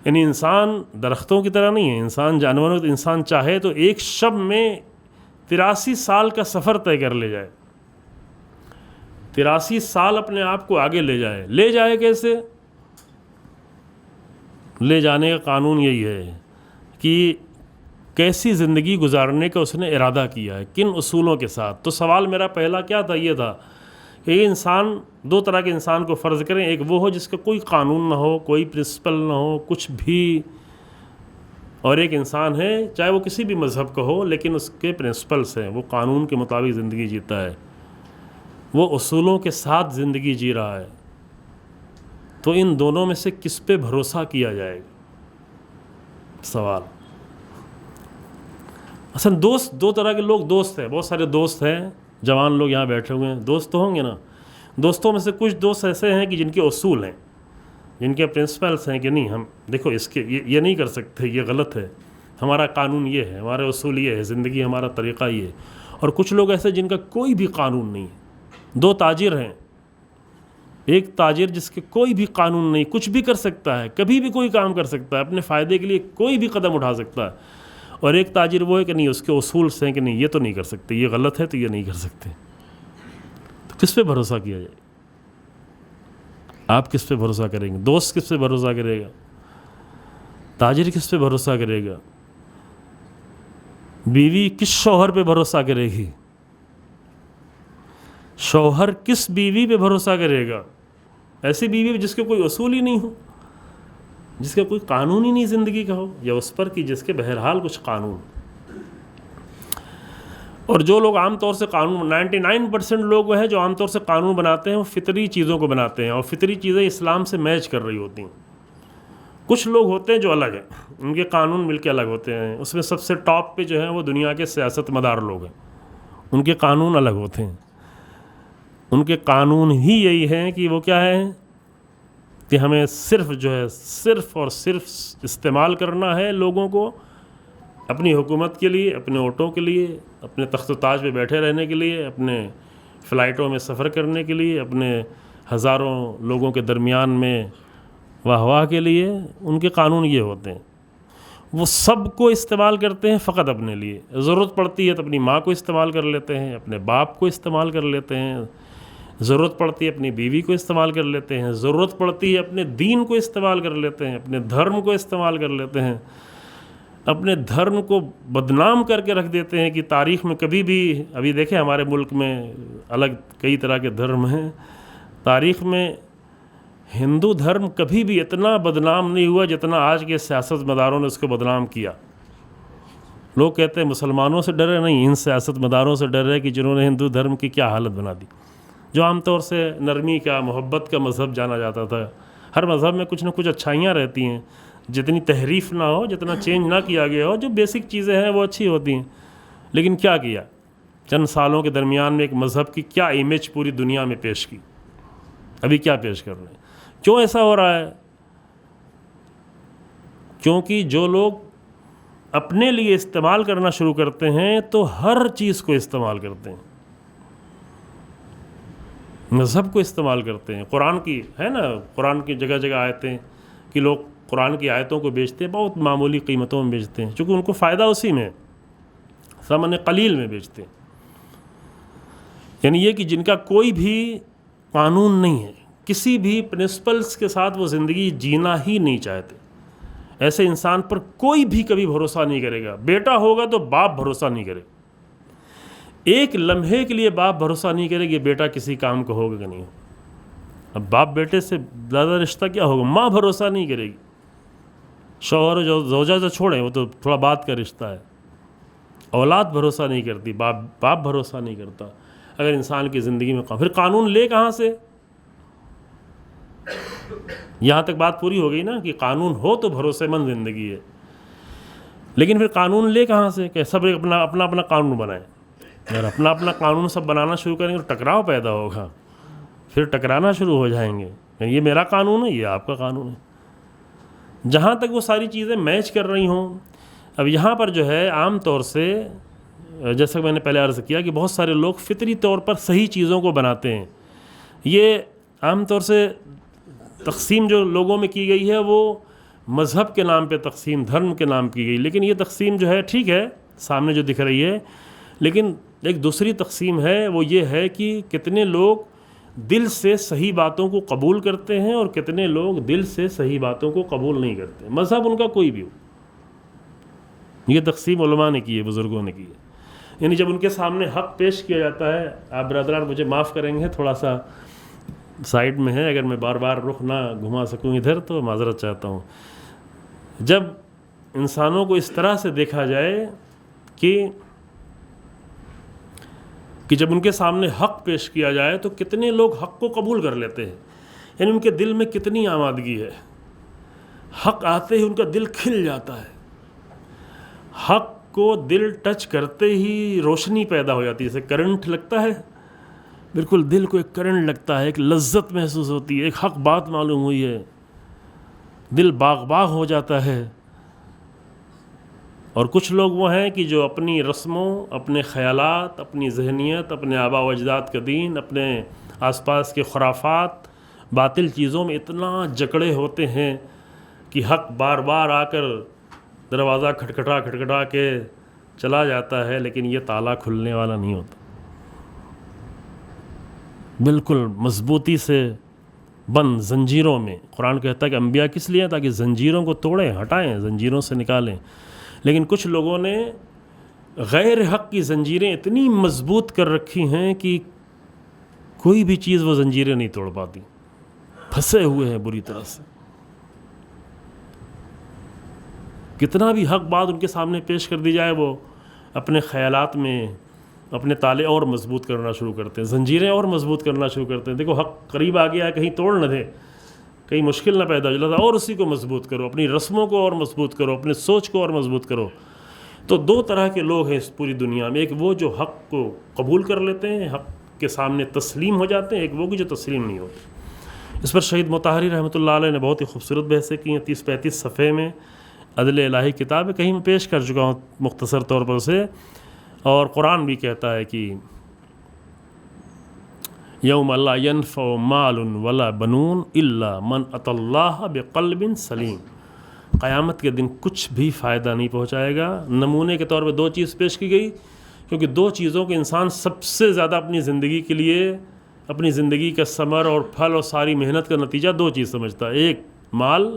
یعنی انسان درختوں کی طرح نہیں ہے, انسان جانوروں. انسان چاہے تو ایک شب میں 83 سال کا سفر طے کر لے جائے, 83 سال اپنے آپ کو آگے لے جائے. لے جائے کیسے؟ لے جانے کا قانون یہی ہے کہ کیسی زندگی گزارنے کا اس نے ارادہ کیا ہے, کن اصولوں کے ساتھ. تو سوال میرا پہلا کیا تھا؟ یہ تھا کہ یہ انسان, 2 طرح کے انسان کو فرض کریں. ایک وہ ہو جس کا کوئی قانون نہ ہو, کوئی پرنسپل نہ ہو, کچھ بھی. اور ایک انسان ہے چاہے وہ کسی بھی مذہب کا ہو لیکن اس کے پرنسپلس ہیں, وہ قانون کے مطابق زندگی جیتا ہے, وہ اصولوں کے ساتھ زندگی جی رہا ہے. تو ان دونوں میں سے کس پہ بھروسہ کیا جائے گا؟ سوال. اصل دوست, 2 طرح کے لوگ دوست ہیں. بہت سارے دوست ہیں, جوان لوگ یہاں بیٹھے ہوئے ہیں, دوست تو ہوں گے نا. دوستوں میں سے کچھ دوست ایسے ہیں کہ جن کے اصول ہیں, جن کے پرنسپلس ہیں کہ نہیں ہم دیکھو اس کے یہ نہیں کر سکتے, یہ غلط ہے, ہمارا قانون یہ ہے, ہمارے اصول یہ ہے, زندگی ہمارا طریقہ یہ ہے. اور کچھ لوگ ایسے جن کا کوئی بھی قانون نہیں ہے. 2 تاجر ہیں, ایک تاجر جس کے کوئی بھی قانون نہیں, کچھ بھی کر سکتا ہے, کبھی بھی کوئی کام کر سکتا ہے, اپنے فائدے کے لیے کوئی بھی قدم اٹھا سکتا ہے. اور ایک تاجر وہ ہے کہ نہیں, اس کے اصول سے ہیں کہ نہیں یہ تو نہیں کر سکتے, یہ غلط ہے تو یہ نہیں کر سکتے. تو کس پہ بھروسہ کیا جائے؟ آپ کس پہ بھروسہ کریں گے؟ دوست کس پہ بھروسہ کرے گا؟ تاجر کس پہ بھروسہ کرے گا؟ بیوی کس شوہر پہ بھروسہ کرے گی؟ شوہر کس بیوی پہ بھروسہ کرے گا؟ ایسی بیوی جس کے کوئی اصول ہی نہیں ہو, جس کا کوئی قانون ہی نہیں زندگی کا ہو, یا اس پر کہ جس کے بہرحال کچھ قانون. اور جو لوگ عام طور سے قانون, 99% لوگ وہ ہیں جو عام طور سے قانون بناتے ہیں, وہ فطری چیزوں کو بناتے ہیں, اور فطری چیزیں اسلام سے میچ کر رہی ہوتی ہیں. کچھ لوگ ہوتے ہیں جو الگ ہیں, ان کے قانون مل کے الگ ہوتے ہیں. اس میں سب سے ٹاپ پہ جو ہیں وہ دنیا کے سیاست مدار لوگ ہیں, ان کے قانون الگ ہوتے ہیں. ان کے قانون ہی یہی ہیں کہ وہ کیا ہے کہ ہمیں صرف اور صرف استعمال کرنا ہے لوگوں کو اپنی حکومت کے لیے, اپنے ووٹوں کے لیے, اپنے تخت و تاج پہ بیٹھے رہنے کے لیے, اپنے فلائٹوں میں سفر کرنے کے لیے, اپنے ہزاروں لوگوں کے درمیان میں واہ واہ کے لیے. ان کے قانون یہ ہوتے ہیں. وہ سب کو استعمال کرتے ہیں فقط اپنے لیے. ضرورت پڑتی ہے تو اپنی ماں کو استعمال کر لیتے ہیں, اپنے باپ کو استعمال کر لیتے ہیں, ضرورت پڑتی ہے اپنی بیوی کو استعمال کر لیتے ہیں, ضرورت پڑتی ہے اپنے دین کو استعمال کر لیتے ہیں, اپنے دھرم کو استعمال کر لیتے ہیں, اپنے دھرم کو بدنام کر کے رکھ دیتے ہیں کہ تاریخ میں کبھی بھی, ابھی دیکھیں ہمارے ملک میں الگ کئی طرح کے دھرم ہیں, تاریخ میں ہندو دھرم کبھی بھی اتنا بدنام نہیں ہوا جتنا آج کے سیاست مداروں نے اس کو بدنام کیا. لوگ کہتے ہیں مسلمانوں سے ڈرے نہیں, ان سیاست مداروں سے ڈر رہے کہ جنہوں نے ہندو دھرم کی کیا حالت بنا دی. جو عام طور سے نرمی کا, محبت کا مذہب جانا جاتا تھا. ہر مذہب میں کچھ نہ کچھ اچھائیاں رہتی ہیں, جتنی تحریف نہ ہو, جتنا چینج نہ کیا گیا ہو, جو بیسک چیزیں ہیں وہ اچھی ہوتی ہیں. لیکن کیا کیا چند سالوں کے درمیان میں ایک مذہب کی کیا امیج پوری دنیا میں پیش کی, ابھی کیا پیش کر رہے ہیں. کیوں ایسا ہو رہا ہے؟ کیونکہ جو لوگ اپنے لیے استعمال کرنا شروع کرتے ہیں تو ہر چیز کو استعمال کرتے ہیں, مذہب کو استعمال کرتے ہیں. قرآن کی ہے نا, قرآن کی جگہ جگہ آیتیں کہ لوگ قرآن کی آیتوں کو بیچتے ہیں, بہت معمولی قیمتوں میں بیچتے ہیں, چونکہ ان کو فائدہ اسی میں, ثمن قلیل میں بیچتے ہیں. یعنی یہ کہ جن کا کوئی بھی قانون نہیں ہے, کسی بھی پرنسپلس کے ساتھ وہ زندگی جینا ہی نہیں چاہتے. ایسے انسان پر کوئی بھی کبھی بھروسہ نہیں کرے گا. بیٹا ہوگا تو باپ بھروسہ نہیں کرے. ایک لمحے کے لیے باپ بھروسہ نہیں کرے کہ بیٹا کسی کام کا ہوگا کہ نہیں ہوگا. اب باپ بیٹے سے زیادہ رشتہ کیا ہوگا؟ ماں بھروسہ نہیں کرے گی. شوہر جو زوجہ سے چھوڑیں وہ تو تھوڑا بات کا رشتہ ہے. اولاد بھروسہ نہیں کرتی، باپ بھروسہ نہیں کرتا. اگر انسان کی زندگی میں پھر قانون لے کہاں سے؟ یہاں تک بات پوری ہو گئی نا کہ قانون ہو تو بھروسے مند زندگی ہے، لیکن پھر قانون لے کہاں سے کہ سب اپنا اپنا قانون بنائیں. اگر اپنا اپنا قانون سب بنانا شروع کریں گے تو ٹکراؤ پیدا ہوگا، پھر ٹکرانا شروع ہو جائیں گے. یہ میرا قانون ہے، یہ آپ کا قانون ہے. جہاں تک وہ ساری چیزیں میچ کر رہی ہوں. اب یہاں پر جو ہے عام طور سے جیسا کہ میں نے پہلے عرض کیا کہ بہت سارے لوگ فطری طور پر صحیح چیزوں کو بناتے ہیں. یہ عام طور سے تقسیم جو لوگوں میں کی گئی ہے وہ مذہب کے نام پہ تقسیم، دھرم کے نام کی گئی. لیکن یہ تقسیم جو ہے ٹھیک ہے سامنے جو دکھ رہی ہے، لیکن ایک دوسری تقسیم ہے، وہ یہ ہے کہ کتنے لوگ دل سے صحیح باتوں کو قبول کرتے ہیں اور کتنے لوگ دل سے صحیح باتوں کو قبول نہیں کرتے، مذہب ان کا کوئی بھی ہو. یہ تقسیم علماء نے کی ہے، بزرگوں نے کی ہے. یعنی جب ان کے سامنے حق پیش کیا جاتا ہے، آپ برادران مجھے معاف کریں گے تھوڑا سا سائڈ میں ہے، اگر میں بار بار رخ نہ گھما سکوں ادھر تو معذرت چاہتا ہوں. جب انسانوں کو اس طرح سے دیکھا جائے کہ جب ان کے سامنے حق پیش کیا جائے تو کتنے لوگ حق کو قبول کر لیتے ہیں. یعنی ان کے دل میں کتنی آمادگی ہے، حق آتے ہی ان کا دل کھل جاتا ہے. حق کو دل ٹچ کرتے ہی روشنی پیدا ہو جاتی ہے، جیسے کرنٹ لگتا ہے، بالکل دل کو ایک کرنٹ لگتا ہے، ایک لذت محسوس ہوتی ہے. ایک حق بات معلوم ہوئی ہے، دل باغ باغ ہو جاتا ہے. اور کچھ لوگ وہ ہیں کہ جو اپنی رسموں، اپنے خیالات، اپنی ذہنیت، اپنے آباء و اجداد کا دین، اپنے آس پاس کے خرافات، باطل چیزوں میں اتنا جکڑے ہوتے ہیں کہ حق بار بار آ کر دروازہ کھٹکھٹا کے چلا جاتا ہے، لیکن یہ تالا کھلنے والا نہیں ہوتا. بالکل مضبوطی سے بند زنجیروں میں. قرآن کہتا ہے کہ انبیاء کس لیے ہیں؟ تاکہ زنجیروں کو توڑیں، ہٹائیں، زنجیروں سے نکالیں. لیکن کچھ لوگوں نے غیر حق کی زنجیریں اتنی مضبوط کر رکھی ہیں کہ کوئی بھی چیز وہ زنجیریں نہیں توڑ پاتی، پھنسے ہوئے ہیں بری طرح سے. کتنا بھی حق بات ان کے سامنے پیش کر دی جائے وہ اپنے خیالات میں اپنے تالے اور مضبوط کرنا شروع کرتے ہیں، زنجیریں اور مضبوط کرنا شروع کرتے ہیں. دیکھو حق قریب آ گیا ہے، کہیں توڑ نہ دے، کہیں مشکل نہ پیدا ہو جائے، اور اسی کو مضبوط کرو، اپنی رسموں کو اور مضبوط کرو، اپنے سوچ کو اور مضبوط کرو. تو دو طرح کے لوگ ہیں اس پوری دنیا میں، ایک وہ جو حق کو قبول کر لیتے ہیں، حق کے سامنے تسلیم ہو جاتے ہیں، ایک وہ جو تسلیم نہیں ہوتے. اس پر شہید مطہری رحمۃ اللہ علیہ نے بہت ہی خوبصورت بحثیں کی ہیں، 30-35 صفحے میں عدل الہی کتاب ہے، کہیں میں پیش کر چکا ہوں مختصر طور پر اسے. اور قرآن بھی کہتا ہے کہ یوم لا ینفع مال ولا بنون الا من اتی اللہ بقلب سلیم. قیامت کے دن کچھ بھی فائدہ نہیں پہنچائے گا. نمونے کے طور پہ دو چیز پیش کی گئی، کیونکہ دو چیزوں کے انسان سب سے زیادہ اپنی زندگی کے لیے، اپنی زندگی کا ثمر اور پھل اور ساری محنت کا نتیجہ دو چیز سمجھتا ہے، ایک مال،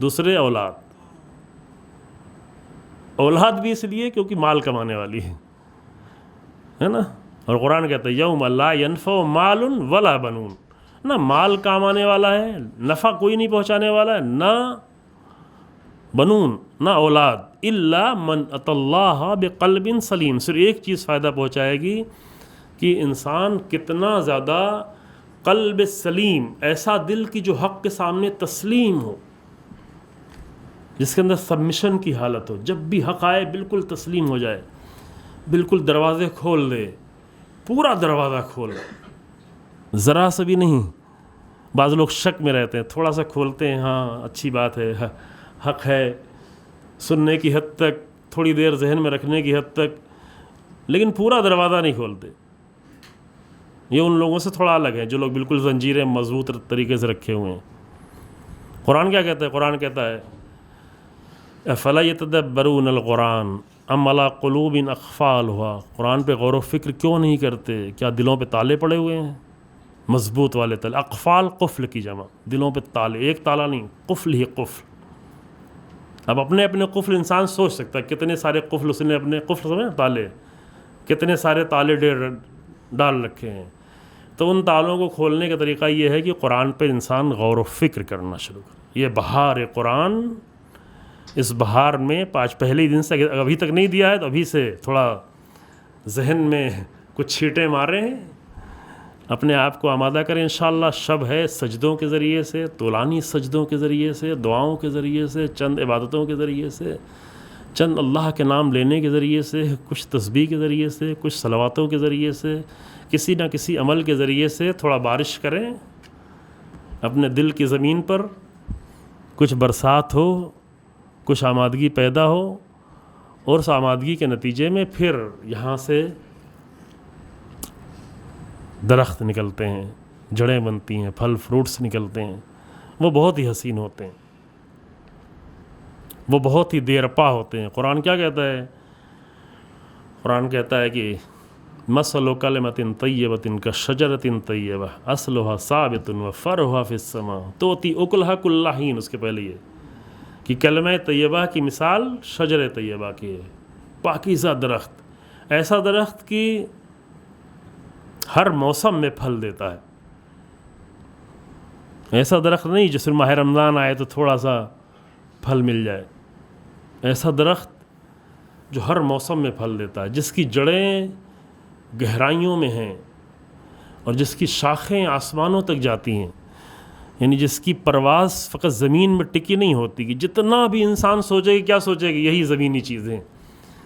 دوسرے اولاد. اولاد بھی اس لیے کیونکہ مال کمانے والی ہے نا. اور قرآن کہتا ہے یوم لا ینفع مال ولا بنون، نہ مال کمانے والا ہے، نفع کوئی نہیں پہنچانے والا ہے، نہ بنون، نہ اولاد، الا من اتی اللہ بقلب سلیم. صرف ایک چیز فائدہ پہنچائے گی کہ انسان کتنا زیادہ قلب سلیم، ایسا دل کی جو حق کے سامنے تسلیم ہو، جس کے اندر سبمیشن کی حالت ہو، جب بھی حق آئے بالکل تسلیم ہو جائے، بالکل دروازے کھول دے، پورا دروازہ کھول، ذرا سا بھی نہیں. بعض لوگ شک میں رہتے ہیں، تھوڑا سا کھولتے ہیں، ہاں اچھی بات ہے، حق ہے، سننے کی حد تک، تھوڑی دیر ذہن میں رکھنے کی حد تک، لیکن پورا دروازہ نہیں کھولتے. یہ ان لوگوں سے تھوڑا الگ ہے جو لوگ بالکل زنجیریں مضبوط طریقے سے رکھے ہوئے ہیں. قرآن کیا کہتا ہے؟ قرآن کہتا ہے افلا یتدبرون القرآن ام علی قلوب اقفالها. قرآن پہ غور و فکر کیوں نہیں کرتے؟ کیا دلوں پہ تالے پڑے ہوئے ہیں؟ مضبوط والے تالے. اقفال قفل کی جمع، دلوں پہ تالے، ایک تالا نہیں، قفل ہی قفل. اب اپنے اپنے قفل انسان سوچ سکتا ہے کتنے سارے قفل اس نے اپنے قفل سمجھ تالے کتنے سارے تالے ڈال رکھے ہیں. تو ان تالوں کو کھولنے کا طریقہ یہ ہے کہ قرآن پہ انسان غور و فکر کرنا شروع کرے. یہ بہار قرآن، اس بہار میں پہلے دن سے ابھی تک نہیں دیا ہے تو ابھی سے تھوڑا ذہن میں کچھ چھینٹیں مارے ہیں، اپنے آپ کو آمادہ کریں. انشاءاللہ شب ہے سجدوں کے ذریعے سے، طولانی سجدوں کے ذریعے سے، دعاؤں کے ذریعے سے، چند عبادتوں کے ذریعے سے، چند اللہ کے نام لینے کے ذریعے سے، کچھ تسبیح کے ذریعے سے، کچھ صلواتوں کے ذریعے سے، کسی نہ کسی عمل کے ذریعے سے تھوڑا بارش کریں اپنے دل کی زمین پر، کچھ برسات ہو، کچھ آمادگی پیدا ہو، اور اس آمادگی کے نتیجے میں پھر یہاں سے درخت نکلتے ہیں، جڑیں بنتی ہیں، پھل فروٹس نکلتے ہیں. وہ بہت ہی حسین ہوتے ہیں، وہ بہت ہی دیرپا ہوتے ہیں. قرآن کیا کہتا ہے؟ قرآن کہتا ہے کہ مثل کلمۃ طیبۃ کشجرۃ طیبہ اصلها ثابت وفرعها فی السماء تؤتی اکلها کل حین. اس کے پہلے یہ کہ کلمہ طیبہ کی مثال شجر طیبہ کی ہے، پاکیزہ درخت، ایسا درخت کی ہر موسم میں پھل دیتا ہے. ایسا درخت نہیں جس میں ماہ رمضان آئے تو تھوڑا سا پھل مل جائے. ایسا درخت جو ہر موسم میں پھل دیتا ہے، جس کی جڑیں گہرائیوں میں ہیں اور جس کی شاخیں آسمانوں تک جاتی ہیں، یعنی جس کی پرواز فقط زمین میں ٹکی نہیں ہوتی کہ جتنا بھی انسان سوچے کہ کیا سوچے کہ یہی زمینی چیزیں،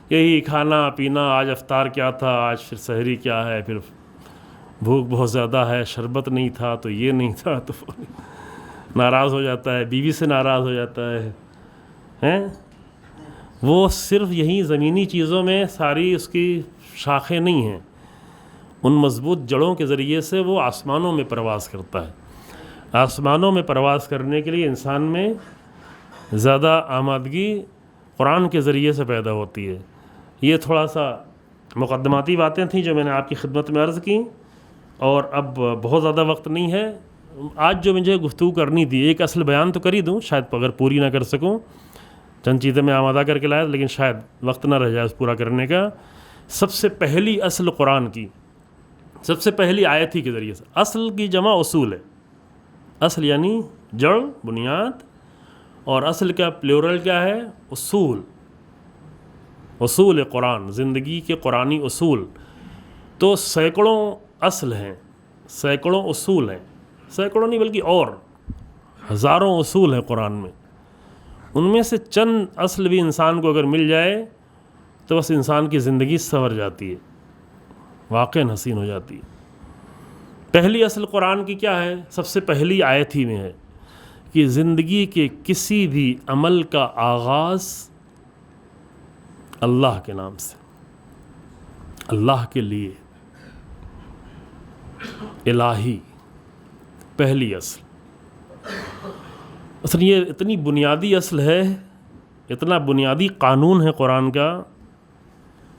یہی کھانا پینا، آج افطار کیا تھا، آج پھر سحری کیا ہے، پھر بھوک بہت زیادہ ہے، شربت نہیں تھا تو یہ نہیں تھا، تو ناراض ہو جاتا ہے، بیوی سے ناراض ہو جاتا ہے. وہ صرف یہی زمینی چیزوں میں ساری اس کی شاخیں نہیں ہیں، ان مضبوط جڑوں کے ذریعے سے وہ آسمانوں میں پرواز کرتا ہے. آسمانوں میں پرواز کرنے کے لیے انسان میں زیادہ آمادگی قرآن کے ذریعے سے پیدا ہوتی ہے. یہ تھوڑا سا مقدماتی باتیں تھیں جو میں نے آپ کی خدمت میں عرض کیں، اور اب بہت زیادہ وقت نہیں ہے. آج جو مجھے گفتگو کرنی تھی، ایک اصل بیان تو کر ہی دوں، شاید اگر پوری نہ کر سکوں، چند چیزیں میں آمادہ کر کے لایا لیکن شاید وقت نہ رہ جائے اس پورا کرنے کا. سب سے پہلی اصل قرآن کی سب سے پہلی آیت ہی کے ذریعے سے، اصل کی جمع اصول ہے، اصل یعنی جڑ، بنیاد، اور اصل کا پلیورل کیا ہے؟ اصول. اصول قرآن، زندگی کے قرآنی اصول. تو سینکڑوں اصل ہیں، سینکڑوں اصول ہیں، سینکڑوں نہیں بلکہ اور ہزاروں اصول ہیں قرآن میں. ان میں سے چند اصل بھی انسان کو اگر مل جائے تو بس انسان کی زندگی سنور جاتی ہے، واقعاً حسین ہو جاتی ہے. پہلی اصل قرآن کی کیا ہے؟ سب سے پہلی آیت ہی میں ہے کہ زندگی کے کسی بھی عمل کا آغاز اللہ کے نام سے، اللہ کے لیے، الہی. پہلی اصل. اصل یہ اتنی بنیادی اصل ہے، اتنا بنیادی قانون ہے قرآن کا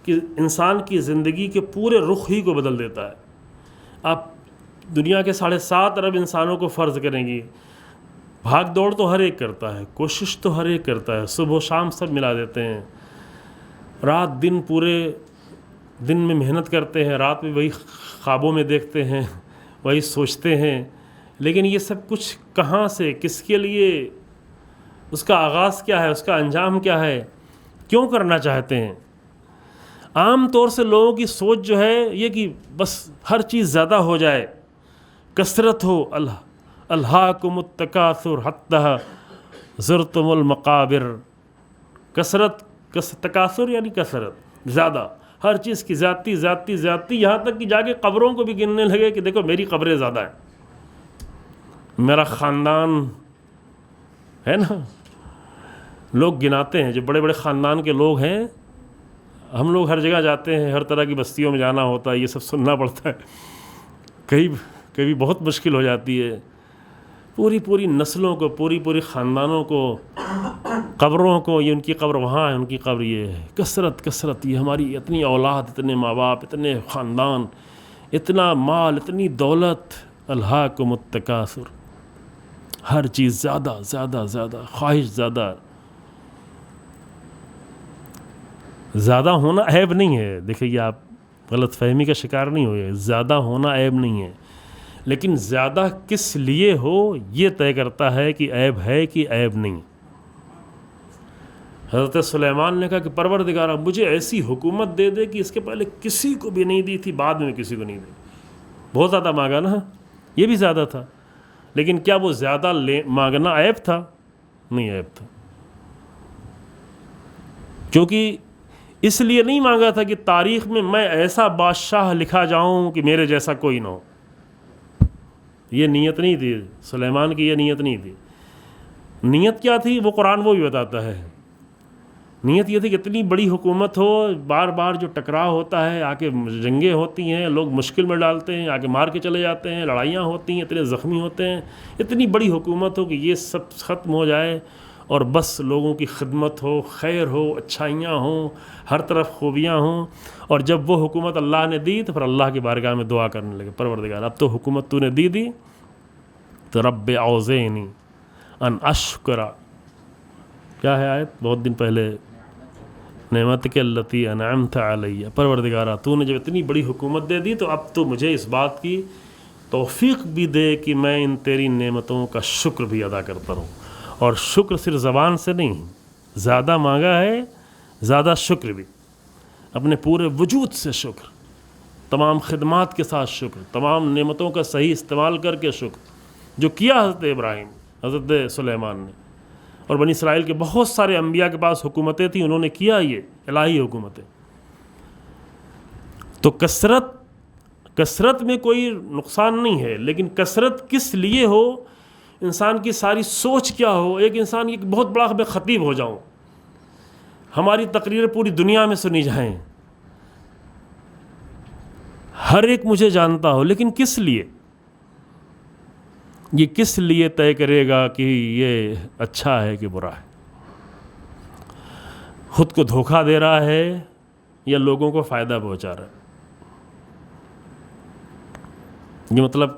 کہ انسان کی زندگی کے پورے رخ ہی کو بدل دیتا ہے. آپ دنیا کے 7.5 ارب انسانوں کو فرض کریں گی، بھاگ دوڑ تو ہر ایک کرتا ہے، کوشش تو ہر ایک کرتا ہے، صبح و شام سب ملا دیتے ہیں، رات دن پورے دن میں محنت کرتے ہیں، رات میں وہی خوابوں میں دیکھتے ہیں، وہی سوچتے ہیں. لیکن یہ سب کچھ کہاں سے، کس کے لیے، اس کا آغاز کیا ہے، اس کا انجام کیا ہے، کیوں کرنا چاہتے ہیں؟ عام طور سے لوگوں کی سوچ جو ہے یہ کہ بس ہر چیز زیادہ ہو جائے، کثرت ہو. الہاکم التکاثر حتی زرتم المقابر. کثرت، تکاثر یعنی کثرت، زیادہ، ہر چیز کی زیادتی زیادتی زیادتی، یہاں تک کہ جا کے قبروں کو بھی گننے لگے کہ دیکھو میری قبریں زیادہ ہیں، میرا خاندان ہے نا. لوگ گناتے ہیں جو بڑے بڑے خاندان کے لوگ ہیں. ہم لوگ ہر جگہ جاتے ہیں، ہر طرح کی بستیوں میں جانا ہوتا ہے، یہ سب سننا پڑتا ہے، کبھی بہت مشکل ہو جاتی ہے. پوری نسلوں کو، پوری خاندانوں کو، قبروں کو، یہ ان کی قبر وہاں ہے، ان کی قبر یہ ہے. کثرت، یہ ہماری اتنی اولاد، اتنے ماں باپ، اتنے خاندان، اتنا مال، اتنی دولت. الہاکم التکاثر، ہر چیز زیادہ، خواہش زیادہ. زیادہ ہونا عیب نہیں ہے، دیکھیے آپ غلط فہمی کا شکار نہیں ہوئے، زیادہ ہونا عیب نہیں ہے، لیکن زیادہ کس لیے ہو یہ طے کرتا ہے کہ عیب ہے کہ عیب نہیں۔ حضرت سلیمان نے کہا کہ پروردگارا مجھے ایسی حکومت دے دے کہ اس کے پہلے کسی کو بھی نہیں دی تھی، بعد میں کسی کو نہیں دی۔ بہت زیادہ مانگا نا، یہ بھی زیادہ تھا، لیکن کیا وہ زیادہ مانگنا عیب تھا؟ نہیں عیب تھا، کیونکہ اس لیے نہیں مانگا تھا کہ تاریخ میں ایسا بادشاہ لکھا جاؤں کہ میرے جیسا کوئی نہ ہو۔ یہ نیت نہیں تھی سلیمان کی، یہ نیت نہیں تھی۔ نیت کیا تھی وہ قرآن وہ بھی بتاتا ہے۔ نیت یہ تھی کہ اتنی بڑی حکومت ہو، بار بار جو ٹکراؤ ہوتا ہے، آ کے جنگیں ہوتی ہیں، لوگ مشکل میں ڈالتے ہیں، آ کے مار کے چلے جاتے ہیں، لڑائیاں ہوتی ہیں، اتنے زخمی ہوتے ہیں، اتنی بڑی حکومت ہو کہ یہ سب ختم ہو جائے اور بس لوگوں کی خدمت ہو، خیر ہو، اچھائیاں ہوں، ہر طرف خوبیاں ہوں۔ اور جب وہ حکومت اللہ نے دی تو پھر اللہ کی بارگاہ میں دعا کرنے لگے، پروردگار اب تو حکومت تو نے دی تو رب اوزعنی ان اشکر، کیا ہے آیت بہت دن پہلے، نعمتک التی انعمت علیہ، پروردگارا تو نے جب اتنی بڑی حکومت دے دی تو اب تو مجھے اس بات کی توفیق بھی دے کہ میں ان تیری نعمتوں کا شکر بھی ادا کرتا رہوں۔ اور شکر صرف زبان سے نہیں، زیادہ مانگا ہے، زیادہ شکر بھی، اپنے پورے وجود سے شکر، تمام خدمات کے ساتھ شکر، تمام نعمتوں کا صحیح استعمال کر کے شکر، جو کیا حضرت ابراہیم، حضرت سلیمان نے، اور بنی اسرائیل کے بہت سارے انبیاء کے پاس حکومتیں تھیں، انہوں نے کیا یہ الہی حکومتیں۔ تو کثرت میں کوئی نقصان نہیں ہے، لیکن کثرت کس لیے ہو، انسان کی ساری سوچ کیا ہو۔ ایک انسان ایک بہت بڑا میں خطیب ہو جاؤں، ہماری تقریریں پوری دنیا میں سنی جائیں، ہر ایک مجھے جانتا ہو، لیکن کس لیے؟ یہ کس لیے طے کرے گا کہ یہ اچھا ہے کہ برا ہے؟ خود کو دھوکہ دے رہا ہے یا لوگوں کو فائدہ پہنچا رہا ہے؟ یہ مطلب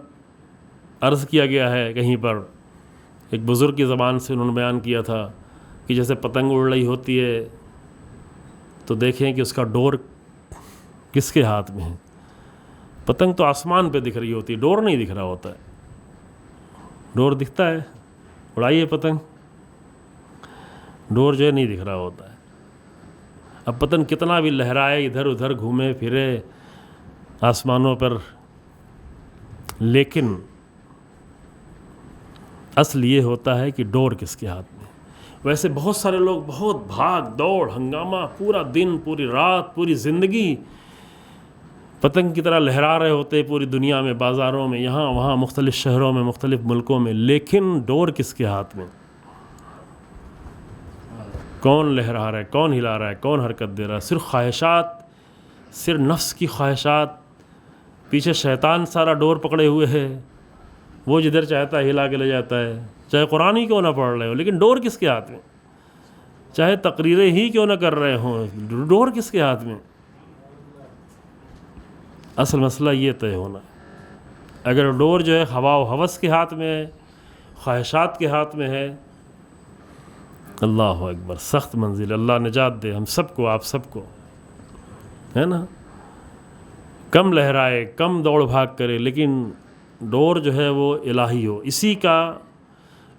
عرض کیا گیا ہے کہیں پر، ایک بزرگ کی زبان سے انہوں نے بیان کیا تھا کہ جیسے پتنگ اڑ رہی ہوتی ہے تو دیکھیں کہ اس کا ڈور کس کے ہاتھ میں ہے۔ پتنگ تو آسمان پہ دکھ رہی ہوتی ہے، ڈور نہیں دکھ رہا ہوتا ہے۔ ڈور دکھتا ہے، اڑائیے پتنگ، ڈور جو ہے نہیں دکھ رہا ہوتا ہے۔ اب پتنگ کتنا بھی لہرائے، ادھر ادھر گھومے پھرے آسمانوں پر، لیکن اصل یہ ہوتا ہے کہ ڈور کس کے ہاتھ میں۔ ویسے بہت سارے لوگ بہت بھاگ دوڑ ہنگامہ، پورا دن، پوری رات، پوری زندگی پتنگ کی طرح لہرا رہے ہوتے پوری دنیا میں، بازاروں میں، یہاں وہاں، مختلف شہروں میں، مختلف ملکوں میں، لیکن ڈور کس کے ہاتھ میں؟ کون لہرا رہا ہے، کون ہلا رہا ہے، کون حرکت دے رہا ہے؟ صرف خواہشات، صرف نفس کی خواہشات، پیچھے شیطان سارا ڈور پکڑے ہوئے ہے، وہ جدھر چاہتا ہے ہلا کے لے جاتا ہے، چاہے قرآن ہی کیوں نہ پڑھ رہے ہو، لیکن ڈور کس کے ہاتھ میں؟ چاہے تقریریں ہی کیوں نہ کر رہے ہوں، ڈور کس کے ہاتھ میں؟ اصل مسئلہ یہ طے ہونا ہے۔ اگر ڈور جو ہے ہوا و ہوس کے ہاتھ میں ہے، خواہشات کے ہاتھ میں ہے، اللہ اکبر، سخت منزل، اللہ نجات دے ہم سب کو، آپ سب کو، ہے نا۔ کم لہرائے، کم دوڑ بھاگ کرے، لیکن ڈور جو ہے وہ الہی ہو۔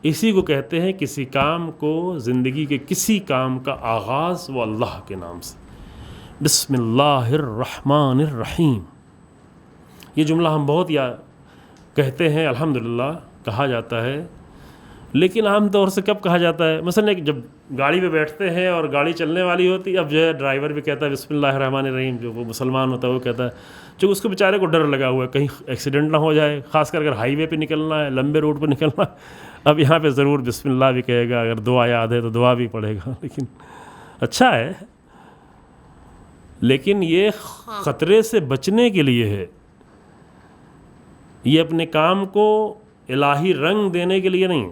اسی کو کہتے ہیں کسی کام کو، زندگی کے کسی کام کا آغاز وہ اللہ کے نام سے، بسم اللہ الرحمن الرحیم۔ یہ جملہ ہم بہت کہتے ہیں، الحمدللہ کہا جاتا ہے، لیکن عام طور سے کب کہا جاتا ہے؟ مثلا جب گاڑی پہ بیٹھتے ہیں اور گاڑی چلنے والی ہوتی، اب جو ہے ڈرائیور بھی کہتا ہے بسم اللہ الرحمن الرحیم، جو وہ مسلمان ہوتا ہے وہ کہتا ہے، جو اس کو بیچارے کو ڈر لگا ہوا ہے کہیں ایکسیڈنٹ نہ ہو جائے، خاص کر اگر ہائی وے پہ نکلنا ہے، لمبے روٹ پہ نکلنا ہے، اب یہاں پہ ضرور بسم اللہ بھی کہے گا، اگر دعا یاد ہے تو دعا بھی پڑھے گا، لیکن اچھا ہے، لیکن یہ خطرے سے بچنے کے لیے ہے، یہ اپنے کام کو الہی رنگ دینے کے لیے نہیں۔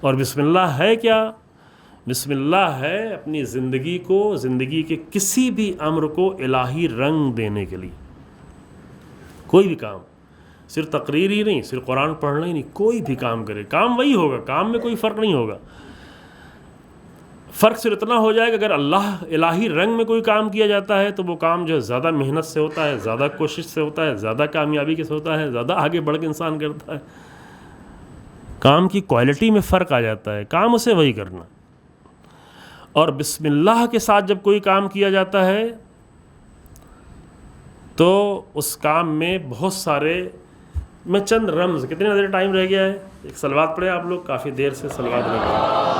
اور بسم اللہ ہے کیا؟ بسم اللہ ہے اپنی زندگی کو، زندگی کے کسی بھی امر کو الہی رنگ دینے کے لیے۔ کوئی بھی کام، صرف تقریر ہی نہیں، صرف قرآن پڑھنا ہی نہیں، کوئی بھی کام کرے، کام وہی ہوگا، کام میں کوئی فرق نہیں ہوگا۔ فرق صرف اتنا ہو جائے کہ اگر اللہ الہی رنگ میں کوئی کام کیا جاتا ہے تو وہ کام جو ہے زیادہ محنت سے ہوتا ہے، زیادہ کوشش سے ہوتا ہے، زیادہ کامیابی کے سے ہوتا ہے، زیادہ آگے بڑھ کے انسان کرتا ہے. کام کی کوالٹی میں فرق آ جاتا ہے، کام اسے وہی کرنا. اور بسم اللہ کے ساتھ جب کوئی کام کیا جاتا ہے تو اس کام میں بہت سارے، میں چند رمز، کتنے دیر ٹائم رہ گیا ہے؟ ایک صلوات پڑھے آپ لوگ، کافی دیر سے صلوات رہ گیا.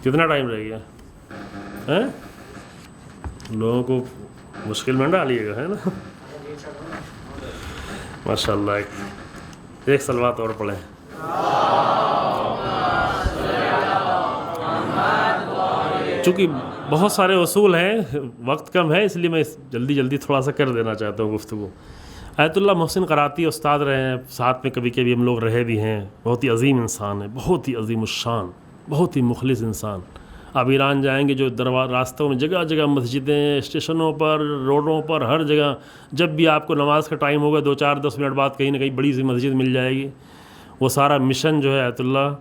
کتنا ٹائم رہ گیا؟ لوگوں کو مشکل میں ڈالیے گا، ہے نا؟ ماشاء اللہ، ایک صلوات اور پڑھیں. چونکہ بہت سارے اصول ہیں، وقت کم ہے، اس لیے میں جلدی تھوڑا سا کر دینا چاہتا ہوں گفتگو. آیت اللہ محسن قراتی استاد رہے ہیں، ساتھ میں کبھی کبھی ہم لوگ رہے بھی ہیں. بہت ہی عظیم انسان ہے، بہت ہی عظیم الشان، بہت ہی مخلص انسان. آپ ایران جائیں گے جو راستوں میں جگہ جگہ مسجدیں، اسٹیشنوں پر، روڈوں پر، ہر جگہ جب بھی آپ کو نماز کا ٹائم ہوگا 2-4-10 منٹ بعد کہیں نہ کہیں بڑی سی مسجد مل جائے گی. وہ سارا مشن جو ہے آیت اللہ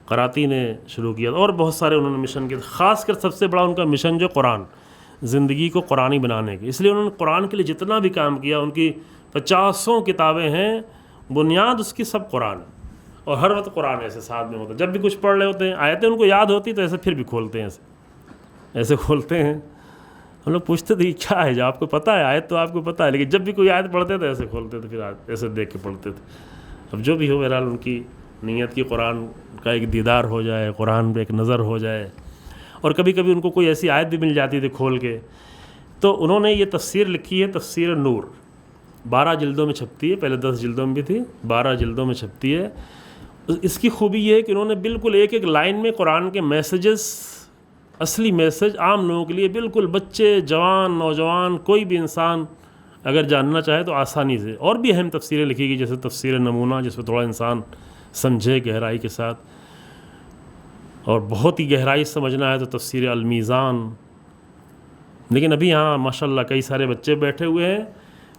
قراتی نے شروع کیا، اور بہت سارے انہوں نے مشن کیے. خاص کر سب سے بڑا ان کا مشن جو قرآن، زندگی کو قرآنی بنانے کی. اس لیے انہوں نے قرآن کے لیے جتنا بھی کام کیا، ان کی 50 کتابیں ہیں، بنیاد اس کی سب قرآن ہے. اور ہر وقت قرآن ایسے ساتھ میں ہوتا ہے. جب بھی کچھ پڑھ رہے ہوتے ہیں، آیتیں ان کو یاد ہوتی تو ایسے پھر بھی کھولتے ہیں، ایسے کھولتے ہیں. ہم لوگ پوچھتے تھے کیا ہے، جو آپ کو پتہ ہے، آیت تو آپ کو پتہ ہے، لیکن جب بھی کوئی آیت پڑھتے تھے ایسے کھولتے تھے، پھر ایسے دیکھ کے پڑھتے تھے. اب جو بھی ہو، بہرحال ان کی نیت کی قرآن کا ایک دیدار ہو جائے، قرآن پہ ایک نظر ہو جائے. اور کبھی کبھی ان کو کوئی ایسی آیت بھی مل جاتی تھی کھول کے، تو انہوں نے یہ تفسیر لکھی ہے، تفسیر نور. 12 جلدوں میں چھپتی ہے، پہلے 10 جلدوں میں بھی تھی، 12 جلدوں میں چھپتی ہے. اس کی خوبی یہ ہے کہ انہوں نے بالکل ایک لائن میں قرآن کے میسیجز، اصلی میسیج عام لوگوں کے لیے، بالکل بچے، جوان، نوجوان، کوئی بھی انسان اگر جاننا چاہے تو آسانی سے. اور بھی اہم تفسیریں لکھی گئی، جیسے تفسیر نمونہ، جس میں تھوڑا انسان سمجھے گہرائی کے ساتھ. اور بہت ہی گہرائی سمجھنا ہے تو تفسیر المیزان. لیکن ابھی یہاں ماشاء اللہ کئی سارے بچے بیٹھے ہوئے ہیں،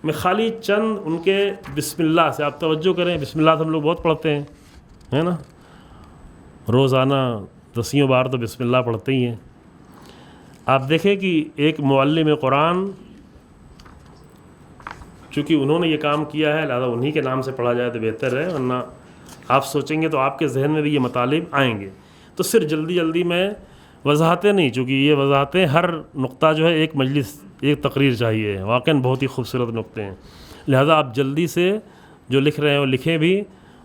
میں خالی چند ان کے بسم اللہ سے آپ توجہ کریں. بسم اللہ تو ہم لوگ بہت پڑھتے ہیں، ہے نا؟ روزانہ 10 بار تو بسم اللہ پڑھتے ہی ہیں. آپ دیکھیں کہ ایک معلم قرآن، چونکہ انہوں نے یہ کام کیا ہے لہذا انہی کے نام سے پڑھا جائے تو بہتر ہے، ورنہ آپ سوچیں گے تو آپ کے ذہن میں بھی یہ مطالب آئیں گے. تو صرف جلدی میں وضاحتیں نہیں، چونکہ یہ وضاحتیں ہر نقطہ جو ہے ایک مجلس، ایک تقریر چاہیے. واقعاً بہت ہی خوبصورت نقطے ہیں، لہذا آپ جلدی سے جو لکھ رہے ہیں وہ لکھیں بھی،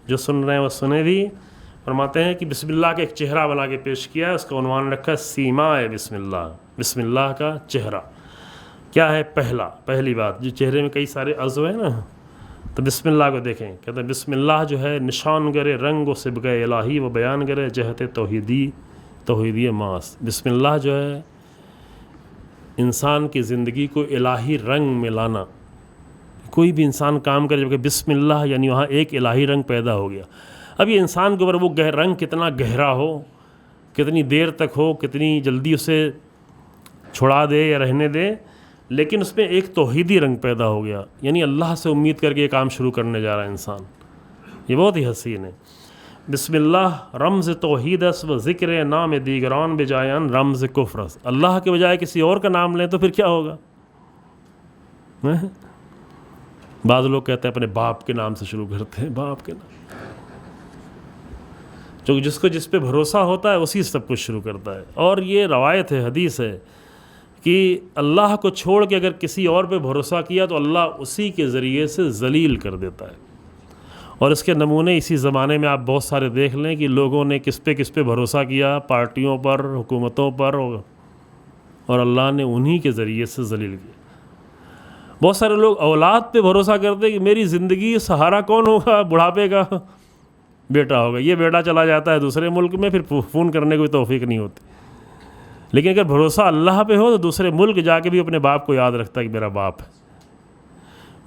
جو سن رہے ہیں وہ سنیں بھی. فرماتے ہیں کہ بسم اللہ کا ایک چہرہ بنا کے پیش کیا ہے، اس کا عنوان رکھا ہے سیما ہے بسم اللہ. بسم اللہ کا چہرہ کیا ہے؟ پہلی بات، جو چہرے میں کئی سارے عضو ہیں نا، تو بسم اللہ کو دیکھیں. کہتے ہیں بسم اللہ جو ہے نشان گرے رنگ و سبغ الہی و بیان کرے جہت توحیدی ماس. بسم اللہ جو ہے انسان کی زندگی کو الہی رنگ میں لانا. کوئی بھی انسان کام کرے جبکہ بسم اللہ، یعنی وہاں ایک الہی رنگ پیدا ہو گیا. اب یہ انسان کے اوپر وہ رنگ کتنا گہرا ہو، کتنی دیر تک ہو، کتنی جلدی اسے چھڑا دے یا رہنے دے، لیکن اس میں ایک توحیدی رنگ پیدا ہو گیا، یعنی اللہ سے امید کر کے یہ کام شروع کرنے جا رہا ہے انسان. یہ بہت ہی حسین ہے. بسم اللہ رمز توحید اس و ذکر نام دیگران بجائن رمز کفرس. اللہ کے بجائے کسی اور کا نام لیں تو پھر کیا ہوگا؟ بعض لوگ کہتے ہیں اپنے باپ کے نام سے شروع کرتے ہیں، باپ کے نام، چونکہ جس کو جس پہ بھروسہ ہوتا ہے اسی سے سب کچھ شروع کرتا ہے. اور یہ روایت ہے، حدیث ہے کہ اللہ کو چھوڑ کے اگر کسی اور پہ بھروسہ کیا تو اللہ اسی کے ذریعے سے ذلیل کر دیتا ہے. اور اس کے نمونے اسی زمانے میں آپ بہت سارے دیکھ لیں کہ لوگوں نے کس پہ بھروسہ کیا، پارٹیوں پر، حکومتوں پر، اور اللہ نے انہی کے ذریعے سے ذلیل کیا. بہت سارے لوگ اولاد پہ بھروسہ کرتے کہ میری زندگی سہارا کون ہوگا؟ بڑھاپے کا بیٹا ہوگا. یہ بیٹا چلا جاتا ہے دوسرے ملک میں، پھر فون کرنے کی توفیق نہیں ہوتی. لیکن اگر بھروسہ اللہ پہ ہو تو دوسرے ملک جا کے بھی اپنے باپ کو یاد رکھتا ہے کہ میرا باپ ہے.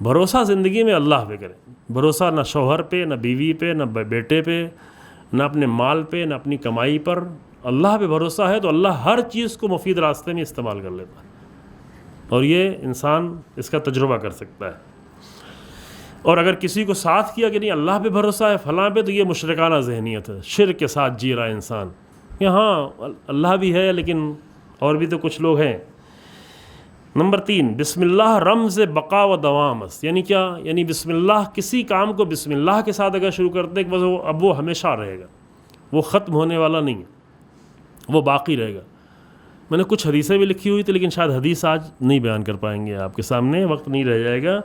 بھروسہ زندگی میں اللہ پہ کریں. بھروسہ نہ شوہر پہ، نہ بیوی پہ، نہ بیٹے پہ، نہ اپنے مال پہ، نہ اپنی کمائی پر. اللہ پہ بھروسہ ہے تو اللہ ہر چیز کو مفید راستے میں استعمال کر لیتا ہے، اور یہ انسان اس کا تجربہ کر سکتا ہے. اور اگر کسی کو ساتھ کیا کہ نہیں اللہ پہ بھروسہ ہے فلاں پہ، تو یہ مشرکانہ ذہنیت ہے، شرک کے ساتھ جی رہا ہے انسان کہ ہاں اللہ بھی ہے لیکن اور بھی تو کچھ لوگ ہیں۔ نمبر 3، بسم اللہ رمز بقا و دوام است، یعنی کیا؟ یعنی بسم اللہ، کسی کام کو بسم اللہ کے ساتھ اگر شروع کرتے ہیں کہ بس اب وہ ہمیشہ رہے گا، وہ ختم ہونے والا نہیں ہے، وہ باقی رہے گا۔ میں نے کچھ حدیثیں بھی لکھی ہوئی تھی لیکن شاید حدیث آج نہیں بیان کر پائیں گے آپ کے سامنے، وقت نہیں رہ جائے گا،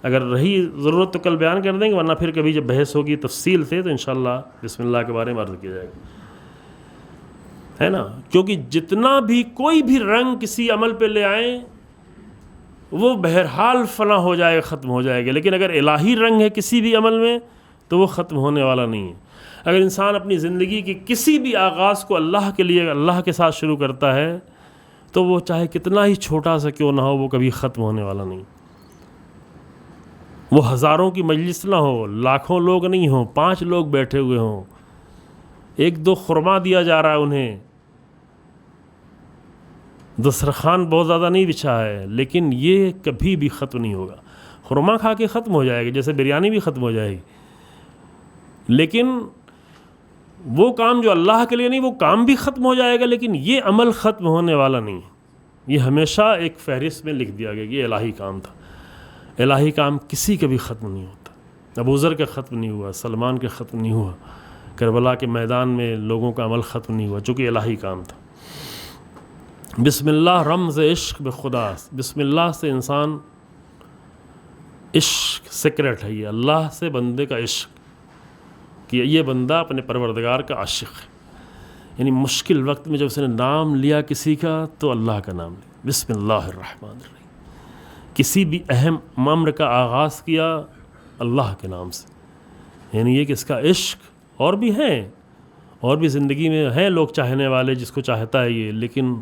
اگر رہی ضرورت تو کل بیان کر دیں گے، ورنہ پھر کبھی جب بحث ہوگی تفصیل سے تو انشاءاللہ بسم اللہ کے بارے میں عرض کیا جائے گا، ہے نا؟ کیونکہ جتنا بھی کوئی بھی رنگ کسی عمل پہ لے آئیں وہ بہرحال فنا ہو جائے، ختم ہو جائے گا، لیکن اگر الہی رنگ ہے کسی بھی عمل میں تو وہ ختم ہونے والا نہیں ہے۔ اگر انسان اپنی زندگی کی کسی بھی آغاز کو اللہ کے لیے، اللہ کے ساتھ شروع کرتا ہے تو وہ چاہے کتنا ہی چھوٹا سا کیوں نہ ہو، وہ کبھی ختم ہونے والا نہیں۔ وہ ہزاروں کی مجلس نہ ہو، لاکھوں لوگ نہیں ہوں، 5 لوگ بیٹھے ہوئے ہوں، 1-2 خرما دیا جا رہا ہے انہیں، دسترخوان بہت زیادہ نہیں بچھا ہے، لیکن یہ کبھی بھی ختم نہیں ہوگا۔ خرما کھا کے ختم ہو جائے گی، جیسے بریانی بھی ختم ہو جائے گی، لیکن وہ کام جو اللہ کے لیے نہیں، وہ کام بھی ختم ہو جائے گا، لیکن یہ عمل ختم ہونے والا نہیں ہے۔ یہ ہمیشہ ایک فہرست میں لکھ دیا گیا کہ یہ الہی کام تھا۔ الہی کام کسی کا بھی ختم نہیں ہوتا۔ ابوذر کا ختم نہیں ہوا، سلمان کا ختم نہیں ہوا، کربلا کے میدان میں لوگوں کا عمل ختم نہیں ہوا، چونکہ الہی کام تھا۔ بسم اللہ رمز عشق بخدا، بسم اللہ سے انسان عشق سیکرٹ ہے، یہ اللہ سے بندے کا عشق کہ یہ بندہ اپنے پروردگار کا عاشق ہے، یعنی مشکل وقت میں جب اس نے نام لیا کسی کا تو اللہ کا نام لیا، بسم اللہ الرحمن الرحیم۔ کسی بھی اہم امر کا آغاز کیا اللہ کے نام سے، یعنی یہ کہ اس کا عشق، اور بھی ہیں، اور بھی زندگی میں ہیں لوگ چاہنے والے جس کو چاہتا ہے یہ، لیکن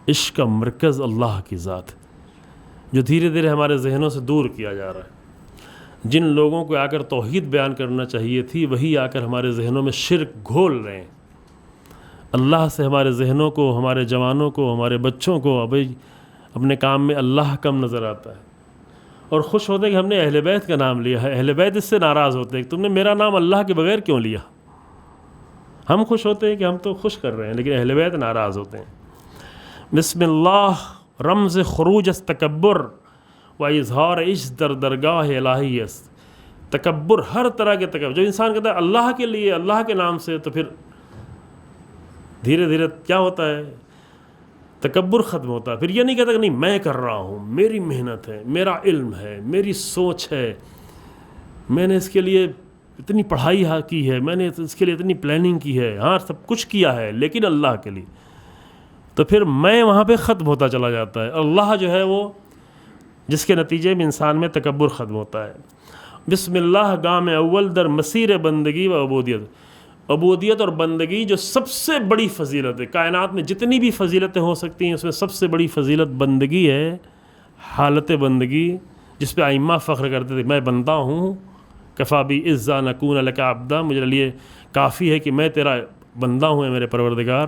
عشق کا مرکز اللہ کی ذات ہے، جو دھیرے دھیرے ہمارے ذہنوں سے دور کیا جا رہا ہے۔ جن لوگوں کو آ کر توحید بیان کرنا چاہیے تھی، وہی آ کر ہمارے ذہنوں میں شرک گھول رہے ہیں۔ اللہ سے ہمارے ذہنوں کو، ہمارے جوانوں کو، ہمارے بچوں کو ابھی اپنے کام میں اللہ کم نظر آتا ہے، اور خوش ہوتے ہیں کہ ہم نے اہل بیت کا نام لیا ہے۔ اہل بیت اس سے ناراض ہوتے ہیں کہ تم نے میرا نام اللہ کے بغیر کیوں لیا۔ ہم خوش ہوتے ہیں کہ ہم تو خوش کر رہے ہیں، لیکن اہل بیت ناراض ہوتے ہیں۔ بسم اللہ رمز خروج از تکبر و اظہار عجز در درگاہ الہی است۔ تکبر، ہر طرح کے تکبر، جو انسان کہتا ہے اللہ کے لیے، اللہ کے نام سے، تو پھر دھیرے دھیرے کیا ہوتا ہے؟ تکبر ختم ہوتا ہے۔ پھر یہ نہیں کہتا کہ نہیں میں کر رہا ہوں، میری محنت ہے، میرا علم ہے، میری سوچ ہے، میں نے اس کے لیے اتنی پڑھائی کی ہے، میں نے اس کے لیے اتنی پلاننگ کی ہے، ہاں سب کچھ کیا ہے لیکن اللہ کے لیے، تو پھر میں وہاں پہ ختم ہوتا چلا جاتا ہے۔ اللہ جو ہے وہ جس کے نتیجے میں انسان میں تکبر ختم ہوتا ہے۔ بسم اللہ گام اول در مسیر بندگی و عبودیت، عبودیت اور بندگی جو سب سے بڑی فضیلت ہے، کائنات میں جتنی بھی فضیلتیں ہو سکتی ہیں اس میں سب سے بڑی فضیلت بندگی ہے، حالت بندگی، جس پہ ائمہ فخر کرتے تھے، میں بندہ ہوں، کفا بی عزا نکون لک عبدا، مجھے لیے کافی ہے کہ میں تیرا بندہ ہوں، میرے پروردگار۔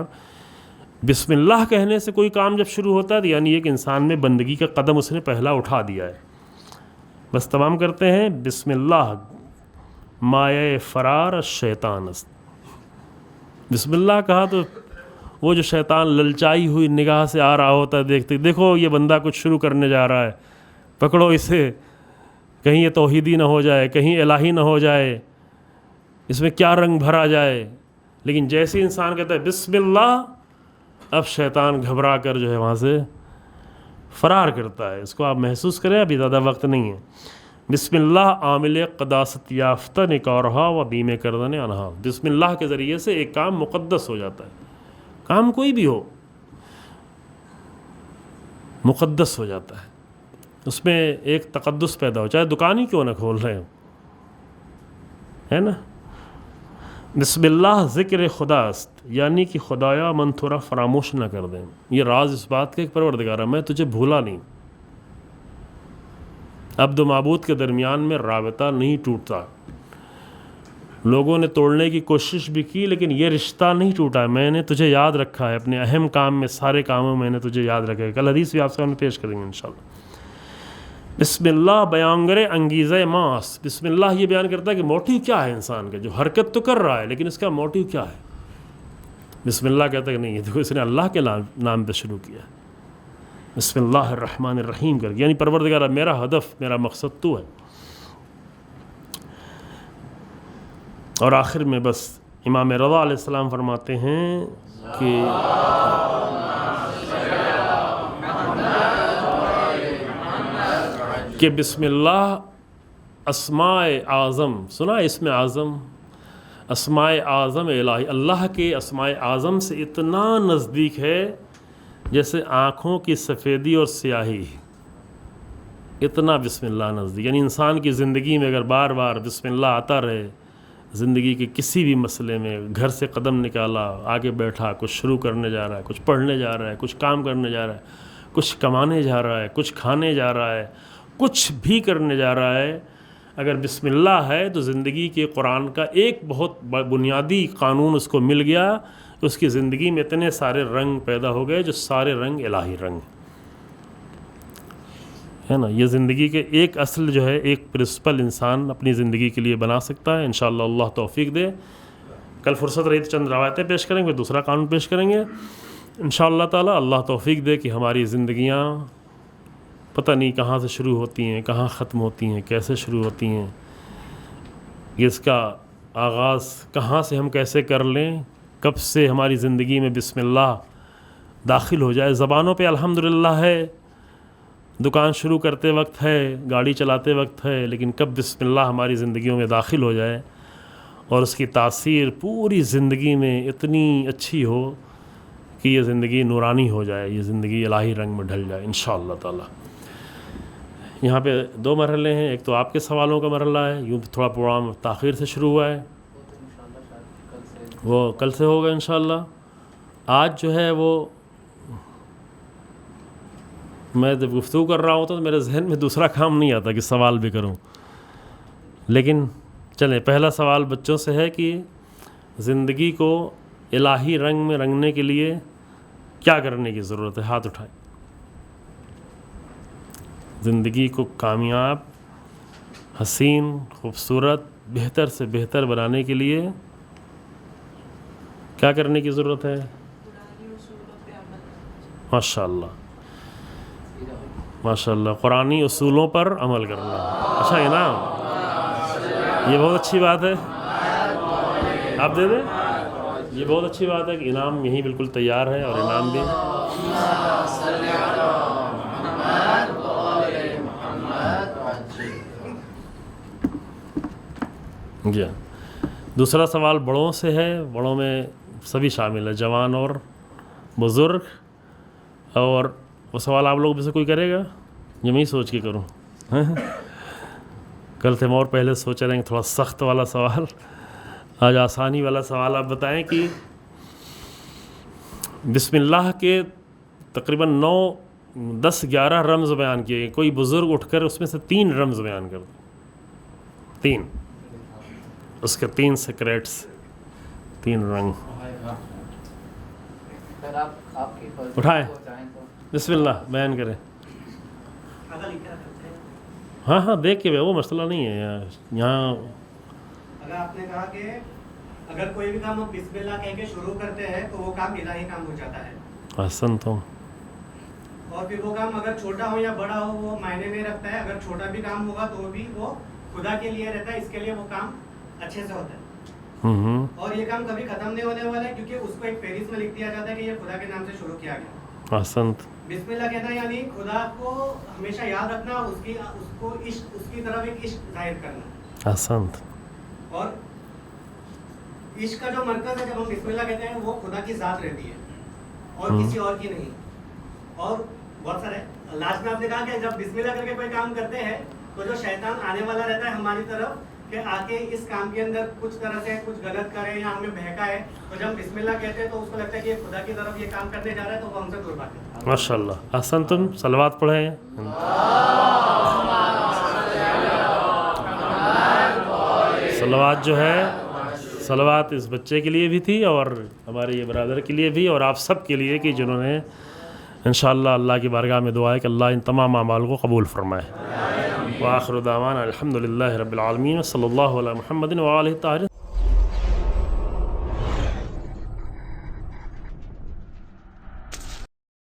بسم اللہ کہنے سے کوئی کام جب شروع ہوتا ہے تو یعنی یہ کہ انسان میں بندگی کا قدم اس نے پہلا اٹھا دیا ہے۔ بس تمام کرتے ہیں، بسم اللہ مایہ فرار شیطان است۔ بسم اللہ کہا تو وہ جو شیطان للچائی ہوئی نگاہ سے آ رہا ہوتا ہے، دیکھتے دیکھو یہ بندہ کچھ شروع کرنے جا رہا ہے، پکڑو اسے، کہیں یہ توحیدی نہ ہو جائے، کہیں الہی نہ ہو جائے، اس میں کیا رنگ بھرا جائے۔ لیکن جیسے انسان کہتا ہے بسم اللہ، اب شیطان گھبرا کر جو ہے وہاں سے فرار کرتا ہے۔ اس کو آپ محسوس کریں، ابھی زیادہ وقت نہیں ہے۔ بسم اللہ عامل قداست یافتہ نکارہا و بیم کردن انہا، بسم اللہ کے ذریعے سے ایک کام مقدس ہو جاتا ہے، کام کوئی بھی ہو مقدس ہو جاتا ہے، اس میں ایک تقدس پیدا ہو، چاہے دکان ہی کیوں نہ کھول رہے ہو، ہے نا۔ بسم اللہ ذکر خدا است، یعنی کہ خدایا من تھوڑا فراموش نہ کر دیں۔ یہ راز اس بات کا ایک پروردگارہ میں تجھے بھولا نہیں۔ عبد و معبود کے درمیان میں رابطہ نہیں ٹوٹتا، لوگوں نے توڑنے کی کوشش بھی کی لیکن یہ رشتہ نہیں ٹوٹا، میں نے تجھے یاد رکھا ہے، اپنے اہم کام میں، سارے کاموں میں نے تجھے یاد رکھا ہے۔ کل حدیث بھی آپ سامنے پیش کریں گے انشاءاللہ۔ بسم اللہ بیان کرے انگیزہ ماس. بسم اللہ یہ بیان کرتا ہے کہ موٹیو کیا ہے انسان کا, جو حرکت تو کر رہا ہے لیکن اس کا موٹیو کیا ہے. بسم اللہ کہتا ہے کہ نہیں, دیکھو اس نے اللہ کے نام پہ شروع کیا, بسم اللہ الرحمن الرحیم کر, یعنی پروردگارہ میرا ہدف, میرا مقصد تو ہے. اور آخر میں بس امام رضا علیہ السلام فرماتے ہیں کہ بسم اللہ اسماء اعظم, سنا اسم اعظم, اسماء اعظم الہی, اللہ کے اسماء اعظم سے اتنا نزدیک ہے جیسے آنکھوں کی سفیدی اور سیاہی, اتنا بسم اللہ نزدیک. یعنی انسان کی زندگی میں اگر بار بار بسم اللہ آتا رہے, زندگی کے کسی بھی مسئلے میں, گھر سے قدم نکالا, آگے بیٹھا, کچھ شروع کرنے جا رہا ہے, کچھ پڑھنے جا رہا ہے, کچھ کام کرنے جا رہا ہے, کچھ کمانے جا رہا ہے, کچھ کھانے جا رہا ہے, کچھ بھی کرنے جا رہا ہے, اگر بسم اللہ ہے تو زندگی کے قرآن کا ایک بہت بنیادی قانون اس کو مل گیا, اس کی زندگی میں اتنے سارے رنگ پیدا ہو گئے جو سارے رنگ الہی رنگ ہے نا. یہ زندگی کے ایک اصل جو ہے, ایک پرنسپل انسان اپنی زندگی کے لیے بنا سکتا ہے. انشاءاللہ اللہ توفیق دے. کل فرصت رہی تو چند روایتیں پیش کریں گے, دوسرا قانون پیش کریں گے انشاءاللہ تعالی. اللہ توفیق دے کہ ہماری زندگیاں پتہ نہیں کہاں سے شروع ہوتی ہیں, کہاں ختم ہوتی ہیں, کیسے شروع ہوتی ہیں, اس کا آغاز کہاں سے ہم کیسے کر لیں, کب سے ہماری زندگی میں بسم اللہ داخل ہو جائے. زبانوں پہ الحمدللہ ہے, دکان شروع کرتے وقت ہے, گاڑی چلاتے وقت ہے, لیکن کب بسم اللہ ہماری زندگیوں میں داخل ہو جائے اور اس کی تاثیر پوری زندگی میں اتنی اچھی ہو کہ یہ زندگی نورانی ہو جائے, یہ زندگی الہی رنگ میں ڈھل جائے انشاءاللہ تعالی. یہاں پہ دو مرحلے ہیں, ایک تو آپ کے سوالوں کا مرحلہ ہے, یوں تھوڑا پروگرام تاخیر سے شروع ہوا ہے, وہ کل سے ہوگا انشاءاللہ. آج جو ہے وہ میں جب گفتگو کر رہا ہوتا تو میرے ذہن میں دوسرا کام نہیں آتا کہ سوال بھی کروں, لیکن چلیں پہلا سوال بچوں سے ہے کہ زندگی کو الہی رنگ میں رنگنے کے لیے کیا کرنے کی ضرورت ہے. ہاتھ اٹھائیں. زندگی کو کامیاب, حسین, خوبصورت, بہتر سے بہتر بنانے کے لیے کیا کرنے کی ضرورت ہے؟ ماشاء اللہ ماشاء اللہ, قرآنی اصولوں پر عمل کرنا. اچھا انعام, یہ بہت اچھی بات ہے, آپ دے دیں. یہ بہت اچھی بات ہے کہ انعام یہیں بالکل تیار ہے, اور انعام بھی. جی ہاں. دوسرا سوال بڑوں سے ہے, بڑوں میں سبھی شامل ہے, جوان اور بزرگ. اور وہ سوال آپ لوگ میں سے کوئی کرے گا یا میں ہی سوچ کے کروں؟ کل سے ہم اور پہلے سوچ رہے ہیں تھوڑا سخت والا سوال, آج آسانی والا سوال. آپ بتائیں کہ بسم اللہ کے تقریباً 9, 10, 11 رمز بیان کیے گئے. کوئی بزرگ اٹھ کر اس میں سے 3 رمز بیان کر دیں. 3 اس کے 3 سیکریٹس, 3 رنگ. اٹھائیں, بسم اللہ بیان کریں. ہاں ہاں دیکھ کے وہ مسئلہ نہیں ہے یہاں. اگر آپ نے کہا کہ اگر کوئی بھی کام بسم اللہ کہہ کے شروع کرتے ہیں تو وہ کام الہی کام ہو جاتا ہے. احسن. تو اور پھر وہ کام اگر چھوٹا ہو یا بڑا ہو وہ معنی نہیں رکھتا ہے. اگر چھوٹا بھی کام ہوگا تو بھی وہ خدا کے لیے رہتا ہے, اس کے لیے وہ کام اچھے سے ہوتا ہے. اور یہ کام کبھی ختم نہیں ہونے والا ہے کیونکہ اس کو ایک فہرست میں لکھ دیا جاتا ہے کہ یہ خدا کے نام سے شروع کیا گیا. احسن. بسم اللہ کہنا یعنی خدا کو ہمیشہ یاد رکھنا, اس کی طرف ایک عشق ظاہر کرنا. احسن. اور عشق کا جو مرکز ہے جب ہم بسم اللہ کہتے ہیں وہ خدا کی ذات رہتی ہے اور کسی اور کی نہیں. اور بہت سارے لاسٹ میں آپ نے کہا کہ جب بسم اللہ کر کے کوئی کام کرتے ہیں تو جو شیطان آنے والا رہتا ہے ہماری طرف کہ آ کے اس کام کے اندر کچھ طرح سے کچھ غلط کرے یا ہمیں بہکائے, تو جب بسم اللہ کہتے ہیں تو اس کو لگتا ہے کہ یہ خدا کی طرف یہ کام کرنے جا رہا ہے تو وہ ہم سے دور بھاگے. ماشاء اللہ. احسن. تم صلوات پڑھیں. صلوات جو ہے, صلوات اس بچے کے لیے بھی تھی اور ہمارے یہ برادر کے لیے بھی اور آپ سب کے لیے کہ جنہوں نے انشاءاللہ اللہ کی بارگاہ میں دعا ہے کہ اللہ ان تمام اعمال کو قبول فرمائے. وآخر دعوانا الحمد للہ رب العالمین صلی اللہ علیہ محمد وآلہ طاہرین.